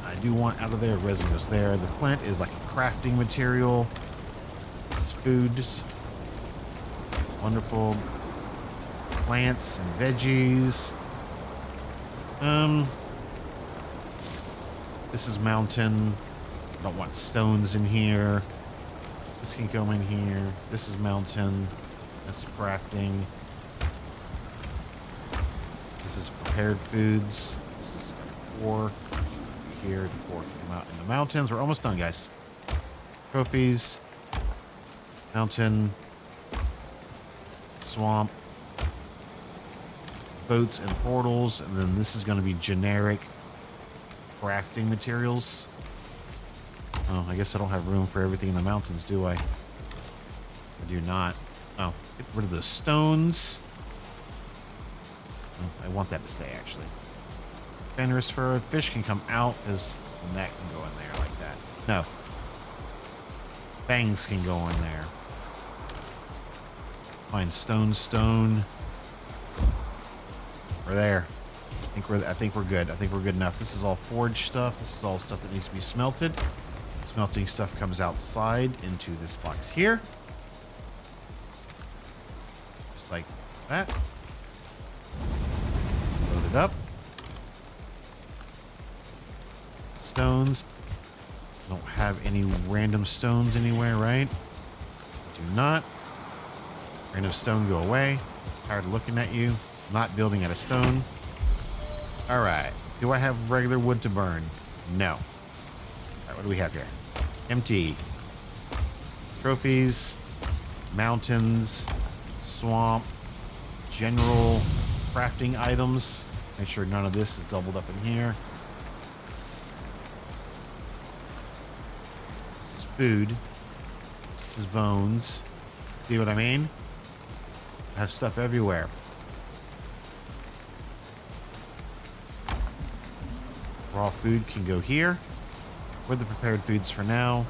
I do want out of there. Resin goes there. The flint is like a crafting material. This is food. Just wonderful plants and veggies. This is mountain. I don't want stones in here. This can go in here. This is mountain. That's crafting. This is prepared foods. This is ore. Here, the ore can come out in the mountains. We're almost done, guys. Trophies. Mountain. Swamp. Boats and portals. And then this is going to be generic crafting materials. Oh, I guess I don't have room for everything in the mountains, do I? I do not. Oh, get rid of those stones. Oh, I want that to stay, actually. Fenris fur. Fish can come out as the neck can go in there like that. No. Fangs can go in there. Fine. Stone. We're there. I think we're good. I think we're good enough. This is all forged stuff. This is all stuff that needs to be smelted. Smelting stuff comes outside into this box here. Just like that. Load it up. Stones. Don't have any random stones anywhere, right? Do not. Random stone, go away. Tired of looking at you. Not building out of stone. All right. Do I have regular wood to burn? No. All right, what do we have here? Empty. Trophies. Mountains. Swamp. General crafting items. Make sure none of this is doubled up in here. This is food. This is bones. See what I mean? I have stuff everywhere. Raw food can go here. With the prepared foods for now.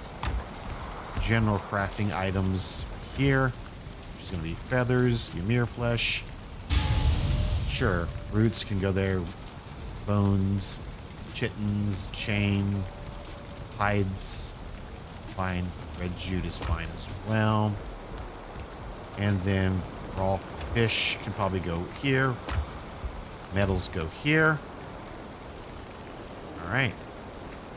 General crafting items here. Which is going to be feathers, Ymir flesh. Sure, roots can go there. Bones, chittens, chain, hides. Fine. Red jute is fine as well. And then raw fish can probably go here. Metals go here. All right.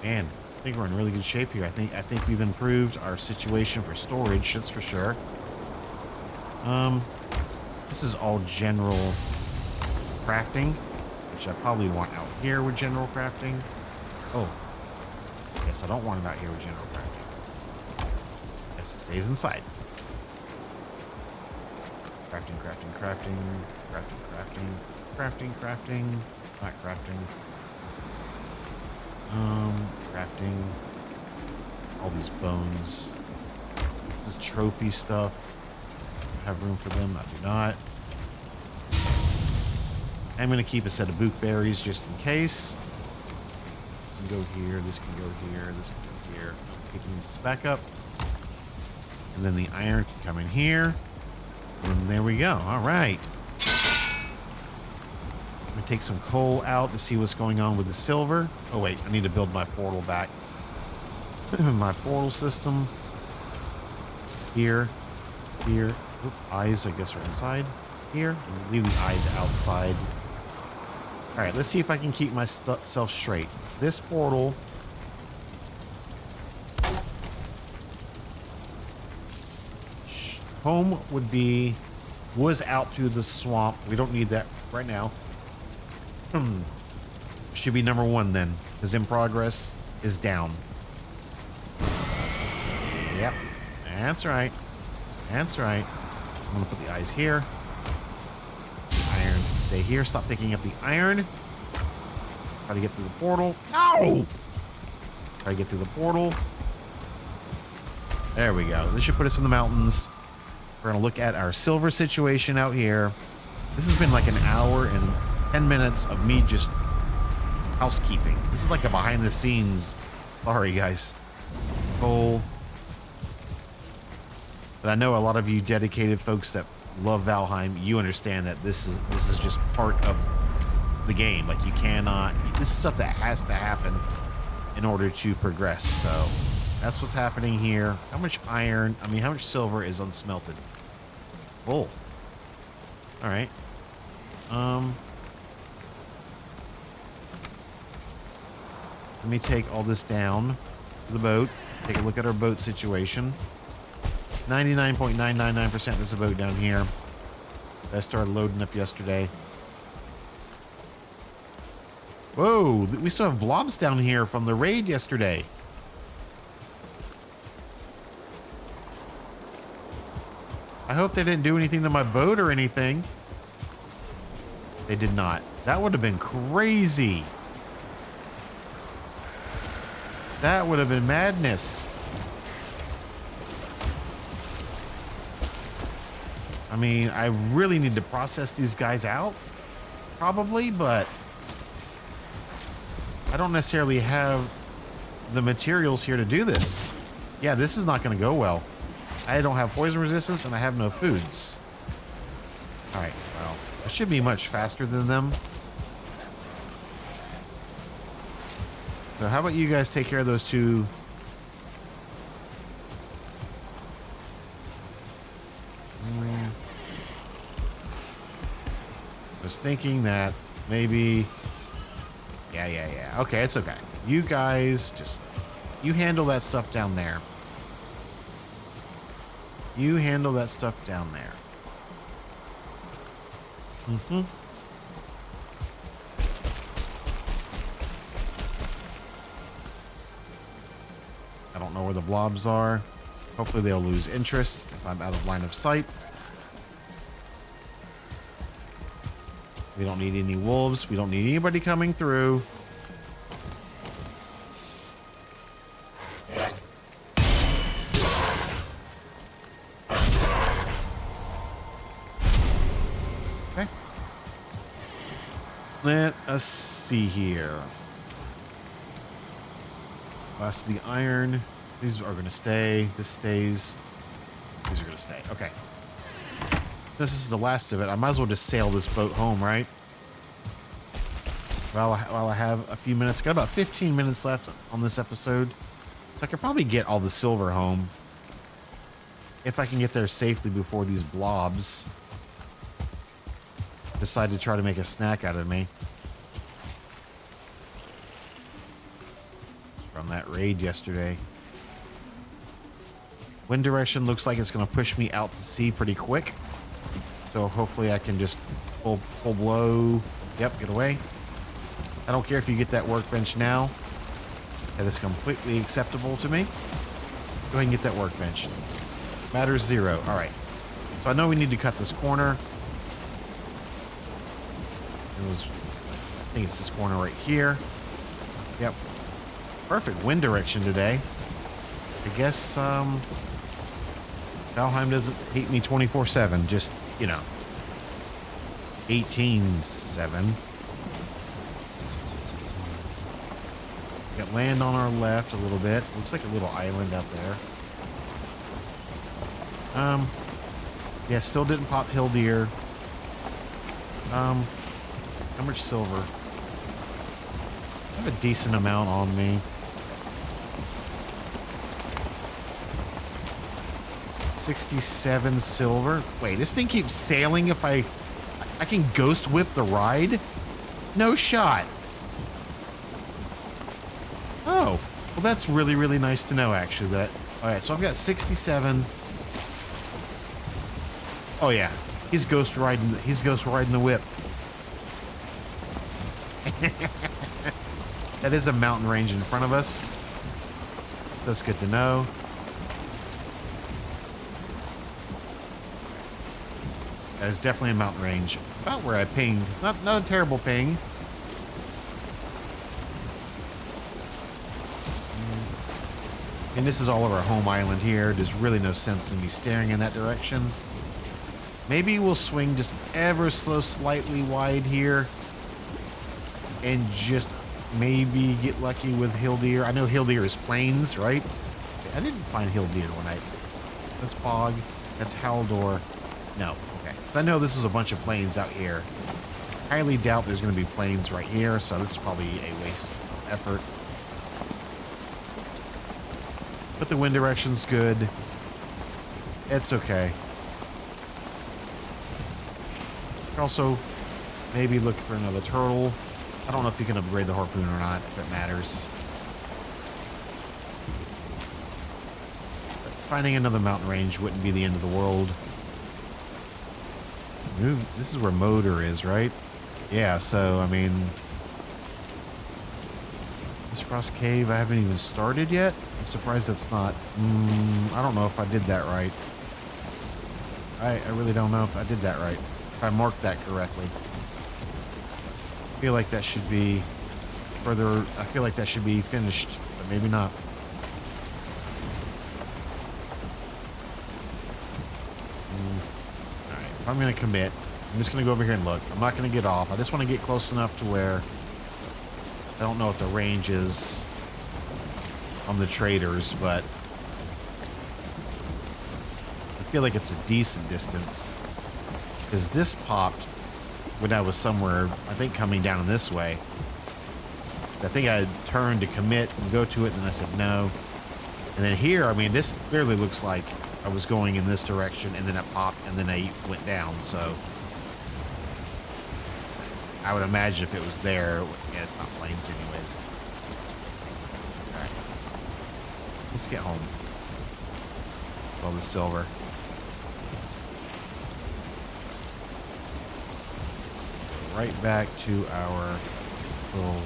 Man, I think we're in really good shape here. I think we've improved our situation for storage, that's for sure. This is all general crafting, which I probably want out here with general crafting. Oh, yes, I don't want it out here with general crafting. Yes, it stays inside. Crafting, not crafting. Crafting. All these bones. This is trophy stuff. Have room for them? I do not. I'm going to keep a set of boot berries just in case. This can go here. This can go here. This can go here. Picking this back up. And then the iron can come in here. And there we go. All right. I'm going to take some coal out to see what's going on with the silver. Oh, wait. I need to build my portal back. My portal system. Here. Here. Oop, eyes, I guess, are inside. Here. Leave the eyes outside. All right. Let's see if I can keep myself straight. This portal Home would be, was out to the swamp. We don't need that right now. Should be number one then, because in progress is down. Yep, that's right. That's right. I'm gonna put the eyes here. Iron, stay here. Stop picking up the iron. Try to get through the portal. No! Try to get through the portal. There we go. This should put us in the mountains. We're gonna look at our silver situation out here. This has been like an hour and 10 minutes of me just housekeeping. This is like a behind the scenes. Sorry, guys. Coal. But I know a lot of you dedicated folks that love Valheim, you understand that this is just part of the game. Like, you cannot, this is stuff that has to happen in order to progress. So that's what's happening here. How much iron, I mean, how much silver is unsmelted? Full. All right. Let me take all this down to the boat. Take a look at our boat situation. 99.999% is a boat down here. I started loading up yesterday. Whoa, we still have blobs down here from the raid yesterday. I hope they didn't do anything to my boat or anything. They did not. That would have been crazy. That would have been madness. I mean, I really need to process these guys out, probably, but I don't necessarily have the materials here to do this. Yeah, this is not going to go well. I don't have poison resistance and I have no foods. All right, well, I should be much faster than them. So how about you guys take care of those two? I was thinking that maybe, yeah. Okay, it's okay. You guys just, you handle that stuff down there. You handle that stuff down there. I don't know where the blobs are. Hopefully they'll lose interest if I'm out of line of sight. We don't need any wolves. We don't need anybody coming through. Okay. Let us see here. Last of the iron. These are going to stay. This stays. These are going to stay. Okay. This is the last of it. I might as well just sail this boat home, right? While I have a few minutes. Got about 15 minutes left on this episode. So I could probably get all the silver home. If I can get there safely before these blobs decide to try to make a snack out of me. From that raid yesterday. Wind direction looks like it's going to push me out to sea pretty quick. So hopefully I can just full blow. Yep, get away. I don't care if you get that workbench now. That is completely acceptable to me. Go ahead and get that workbench. Matters zero. All right. So I know we need to cut this corner. I think it's this corner right here. Yep. Perfect wind direction today. I guess Valheim doesn't hate me 24/7. Just, you know, 18/7. Got land on our left a little bit. Looks like a little island out there. Yeah, still didn't pop hill deer. How much silver? I have a decent amount on me. 67 silver. Wait, this thing keeps sailing if I can ghost whip the ride? No shot. Oh, well, that's really, really nice to know, actually. That. All right, so I've got 67. Oh yeah, he's ghost riding. He's ghost riding the whip. That is a mountain range in front of us. That's good to know. That is definitely a mountain range. About where I pinged. Not a terrible ping. And this is all of our home island here. There's really no sense in me staring in that direction. Maybe we'll swing just ever so slightly wide here. And just maybe get lucky with hill deer. I know hill deer is plains, right? I didn't find hill deer when I... That's bog. That's Haldor. No. Okay. So I know this is a bunch of plains out here. Highly doubt there's going to be plains right here. So this is probably a waste of effort. But the wind direction's good. It's okay. Also, maybe look for another turtle. I don't know if you can upgrade the harpoon or not, if it matters. But finding another mountain range wouldn't be the end of the world. Ooh, this is where Motor is, right? Yeah, so, I mean... This Frost Cave, I haven't even started yet. I'm surprised that's not... I don't know if I did that right. I really don't know if I did that right. If I marked that correctly. I feel like that should be further... I feel like that should be finished, but maybe not. Alright, if I'm going to commit, I'm just going to go over here and look. I'm not going to get off. I just want to get close enough to where... I don't know what the range is on the traders, but I feel like it's a decent distance. Because this popped when I was somewhere, I think coming down this way. I think I turned to commit and go to it, and then I said no. And then here, I mean, this clearly looks like I was going in this direction, and then it popped, and then I went down, so... I would imagine if it was there, yeah, it's not plains anyways. Alright. Let's get home. All the silver. Right back to our little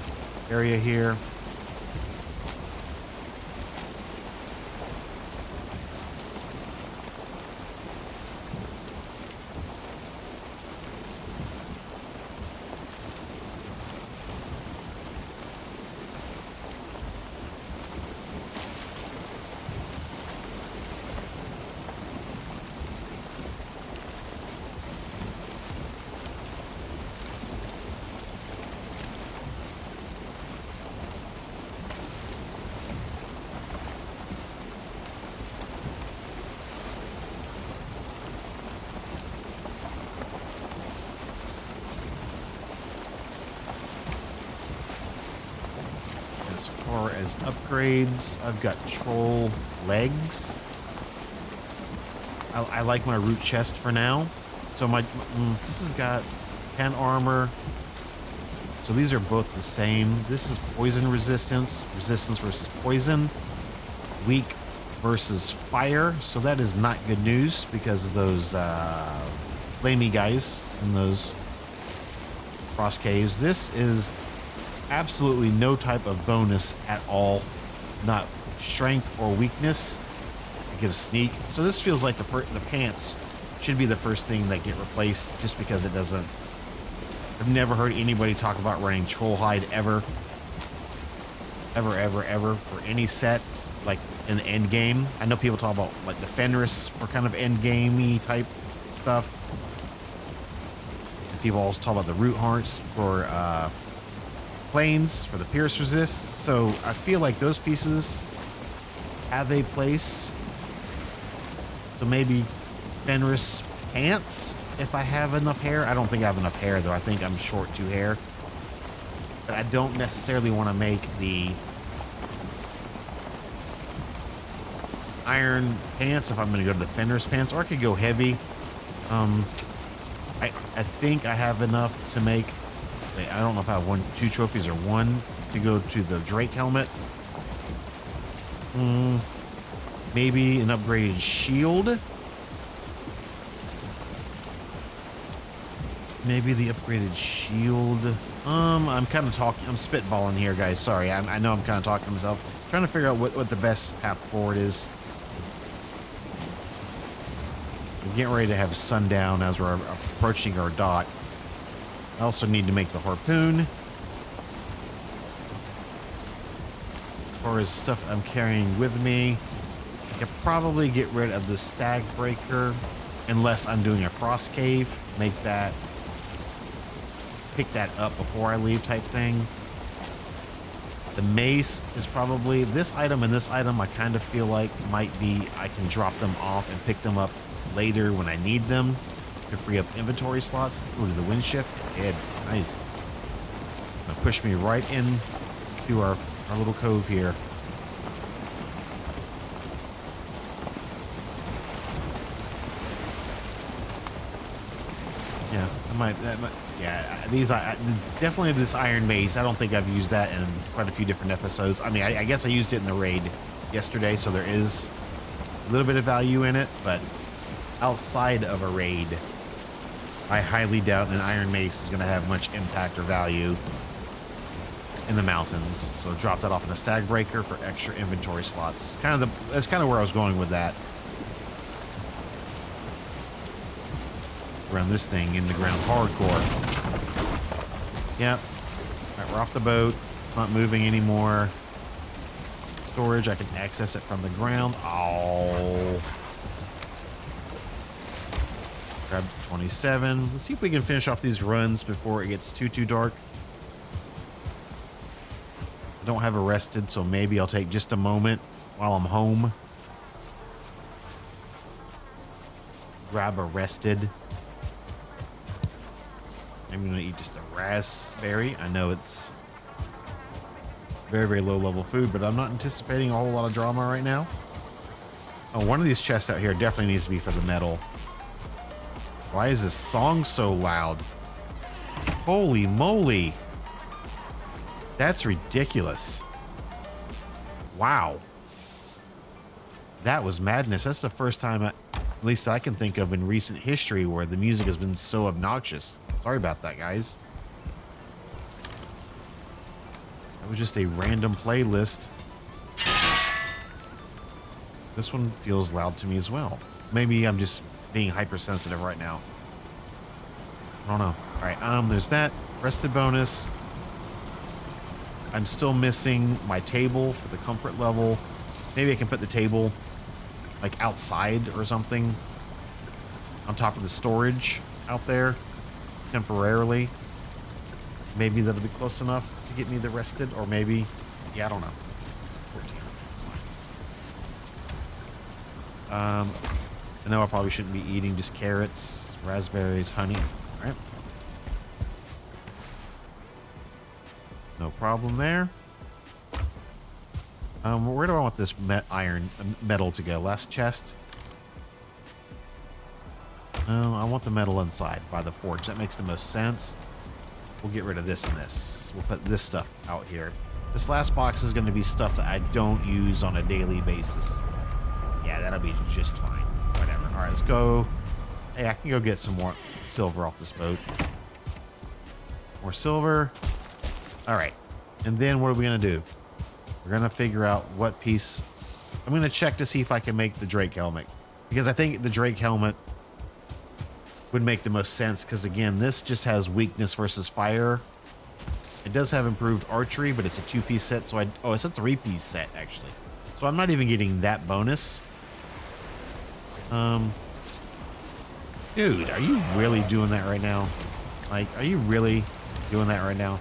area here. As far as upgrades, I've got troll legs. I like my root chest for now. So this has got 10 armor. So these are both the same. This is poison resistance, resistance versus poison, weak versus fire. So that is not good news because of those flamey guys in those frost caves. This is absolutely no type of bonus at all, not strength or weakness. It gives sneak. So this feels like the pants should be the first thing that get replaced, just because it doesn't. I've never heard anybody talk about running troll hide ever for any set, like in the end game. I know people talk about like the Fenris for kind of end gamey type stuff. And people also talk about the root hearts for planes for the pierce resist. So I feel like those pieces have a place. So maybe Fenris pants if I have enough hair. I don't think I have enough hair though. I think I'm short 2 hair. But I don't necessarily want to make the iron pants if I'm going to go to the Fenris pants, or I could go heavy. I think I have enough to make. I don't know if I have 2 trophies or 1 to go to the Drake helmet. Maybe an upgraded shield. Maybe the upgraded shield. I'm kind of talking. I'm spitballing here, guys. Sorry. I know I'm kind of talking to myself. Trying to figure out what the best path forward is. We're getting ready to have sundown as we're approaching our dock. I also need to make the harpoon. As far as stuff I'm carrying with me, I could probably get rid of the stag breaker unless I'm doing a frost cave. Pick that up before I leave type thing. The mace is probably this item and this item. I kind of feel like might be, I can drop them off and pick them up later when I need them to free up inventory slots. Ooh, the wind shift. Good. Nice. Gonna push me right in to our little cove here. Yeah, yeah, definitely this iron mace. I don't think I've used that in quite a few different episodes. I mean, I guess I used it in the raid yesterday, so there is a little bit of value in it, but outside of a raid, I highly doubt an iron mace is going to have much impact or value in the mountains. So drop that off in a stag breaker for extra inventory slots. That's kind of where I was going with that. Run this thing in the ground hardcore. Yep. All right, we're off the boat. It's not moving anymore. Storage, I can access it from the ground. Oh. Grab 27. Let's see if we can finish off these runs before it gets too dark. I don't have arrested, so maybe I'll take just a moment while I'm home. Grab arrested. I'm gonna eat just a raspberry. I know it's very low level food, but I'm not anticipating a whole lot of drama right now. Oh, one of these chests out here definitely needs to be for the metal. Why is this song so loud? Holy moly. That's ridiculous. Wow. That was madness. That's the first time, at least I can think of in recent history, where the music has been so obnoxious. Sorry about that, guys. That was just a random playlist. This one feels loud to me as well. Maybe I'm just being hypersensitive right now. I don't know. All right, there's that. Rested bonus. I'm still missing my table for the comfort level. Maybe I can put the table like outside or something on top of the storage out there temporarily. Maybe that'll be close enough to get me the rested, or maybe, yeah, I don't know. 14. I know I probably shouldn't be eating just carrots, raspberries, honey. All right. No problem there. Where do I want this metal to go? Last chest. I want the metal inside by the forge. That makes the most sense. We'll get rid of this and this. We'll put this stuff out here. This last box is going to be stuff that I don't use on a daily basis. Yeah, that'll be just fine. Whatever. All right, let's go. Hey, I can go get some more silver off this boat. More silver. All right. And then what are we going to do? We're going to figure out what piece. I'm going to check to see if I can make the Drake helmet, because I think the Drake helmet would make the most sense, because again, this just has weakness versus fire. It does have improved archery, but it's a 2-piece set, so it's a 3-piece set actually. So I'm not even getting that bonus. Dude, are you really doing that right now? Like, are you really doing that right now?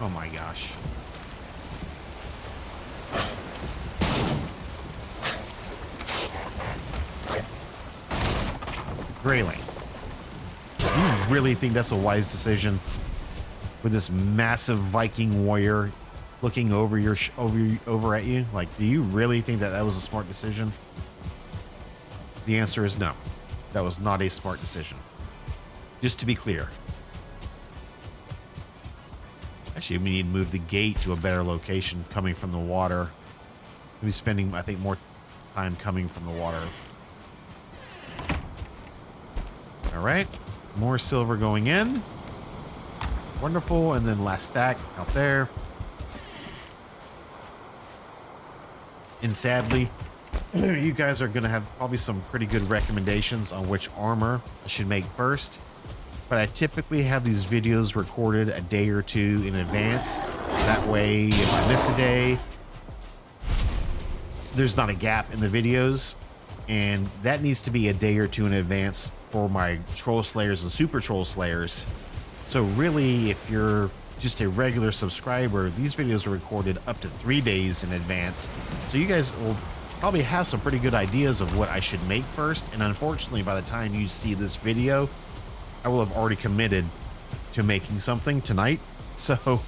Oh my gosh. Grayling, you really think that's a wise decision with this massive Viking warrior looking over over at you? Like, do you really think that was a smart decision? The answer is no. That was not a smart decision. Just to be clear. Actually, we need to move the gate to a better location coming from the water. We'll be spending, I think, more time coming from the water. All right, more silver going in. Wonderful, and then last stack out there. And sadly, you guys are gonna have probably some pretty good recommendations on which armor I should make first. But I typically have these videos recorded a day or two in advance. That way, if I miss a day, there's not a gap in the videos. And that needs to be a day or two in advance for my troll slayers and super troll slayers. So really, if you're just a regular subscriber, these videos are recorded up to 3 days in advance. So you guys will probably have some pretty good ideas of what I should make first. And unfortunately, by the time you see this video, I will have already committed to making something tonight. So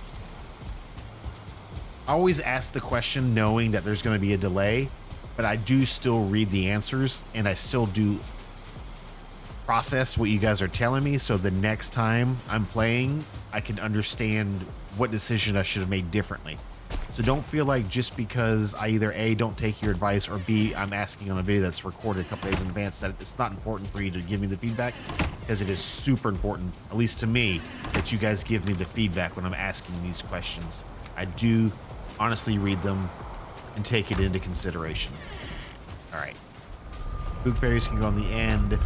I always ask the question knowing that there's going to be a delay, but I do still read the answers and I still do process what you guys are telling me. So the next time I'm playing, I can understand what decision I should have made differently. So don't feel like just because I either A, don't take your advice, or B, I'm asking on a video that's recorded a couple days in advance, that it's not important for you to give me the feedback, because it is super important, at least to me, that you guys give me the feedback when I'm asking these questions. I do honestly read them and take it into consideration. All right. Book berries can go on the end.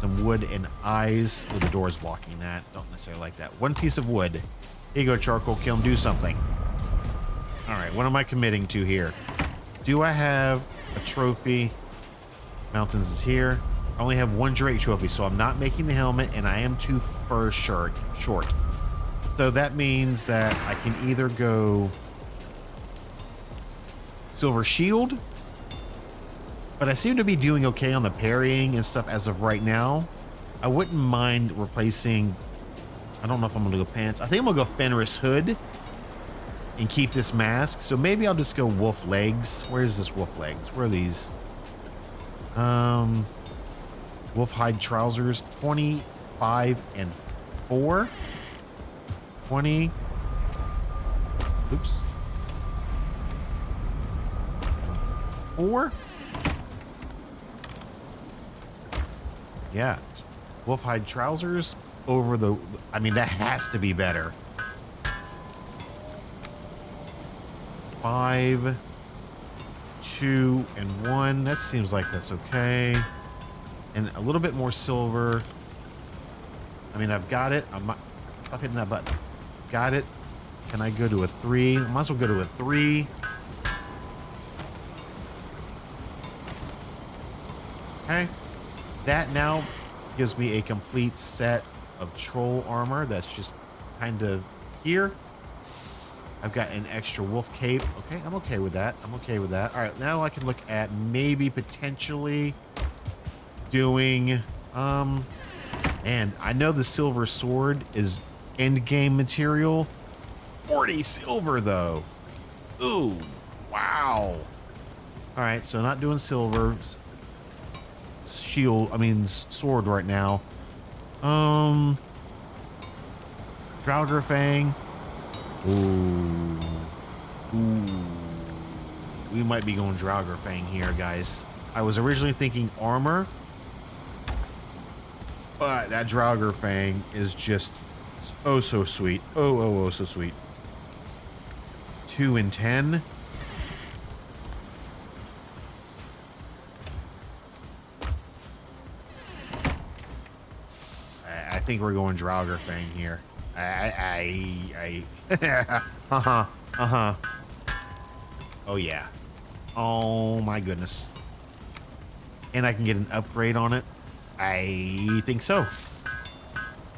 Some wood and eyes. Oh, the door's blocking that. Don't necessarily like that. One piece of wood. Here you go, charcoal kiln. Do something. All right, what am I committing to here? Do I have a trophy? Mountains is here. I only have one Drake trophy, so I'm not making the helmet, and I am 2 furs short. So that means that I can either go silver shield, but I seem to be doing okay on the parrying and stuff as of right now. I wouldn't mind replacing, I don't know if I'm gonna go pants. I think I'm gonna go Fenris hood and keep this mask. So maybe I'll just go wolf legs. Where's this wolf legs? Where are these? Wolf hide trousers, 25 and 4. 20. Oops. 4. Yeah. Wolf hide trousers over the, I mean, that has to be better. 5, 2, and 1. That seems like that's okay. And a little bit more silver. I mean, I've got it. I'm not, stop hitting that button. Got it. Can I go to a 3? I might as well go to a 3. Okay. That now gives me a complete set of troll armor that's just kind of here. I've got an extra wolf cape. Okay, I'm okay with that. I'm okay with that. All right, now I can look at maybe potentially doing, and I know the silver sword is end game material. 40 silver though. Ooh, wow. All right, so not doing silver. Shield, I mean sword right now. Draugr Fang. Ooh. We might be going Draugr Fang here, guys. I was originally thinking armor, but that Draugr Fang is just oh so sweet. Oh so sweet. 2 and 10. I think we're going Draugr Fang here. Oh yeah. Oh my goodness. And I can get an upgrade on it. I think so.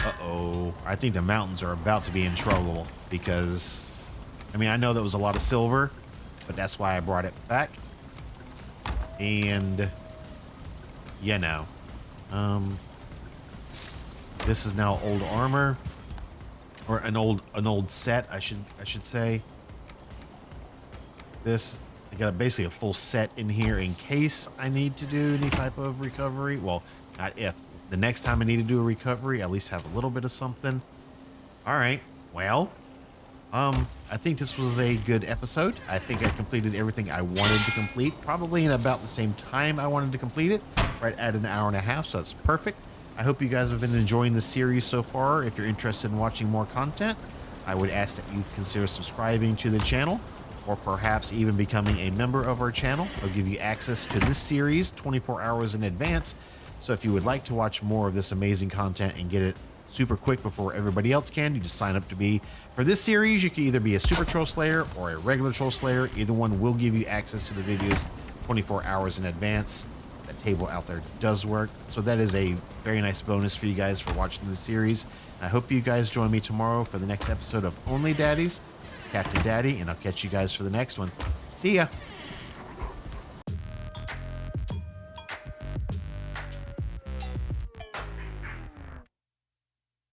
Uh-oh. I think the mountains are about to be in trouble because, I mean, I know that was a lot of silver, but that's why I brought it back. And, you know, this is now old armor, or an old set, I should say. This, I got basically a full set in here in case I need to do any type of recovery. Well, not if. The next time I need to do a recovery, I at least have a little bit of something. All right. Well, I think this was a good episode. I think I completed everything I wanted to complete, probably in about the same time I wanted to complete it, right at an hour and a half. So that's perfect. I hope you guys have been enjoying the series so far. If you're interested in watching more content, I would ask that you consider subscribing to the channel or perhaps even becoming a member of our channel. It'll give you access to this series 24 hours in advance. So if you would like to watch more of this amazing content and get it super quick before everybody else can, you just sign up to be for this series. You can either be a super troll slayer or a regular troll slayer. Either one will give you access to the videos 24 hours in advance. That table out there does work, so that is a very nice bonus for you guys for watching the series. I hope you guys join me tomorrow for the next episode of Only Daddies, Captain Daddy, and I'll catch you guys for the next one. See ya.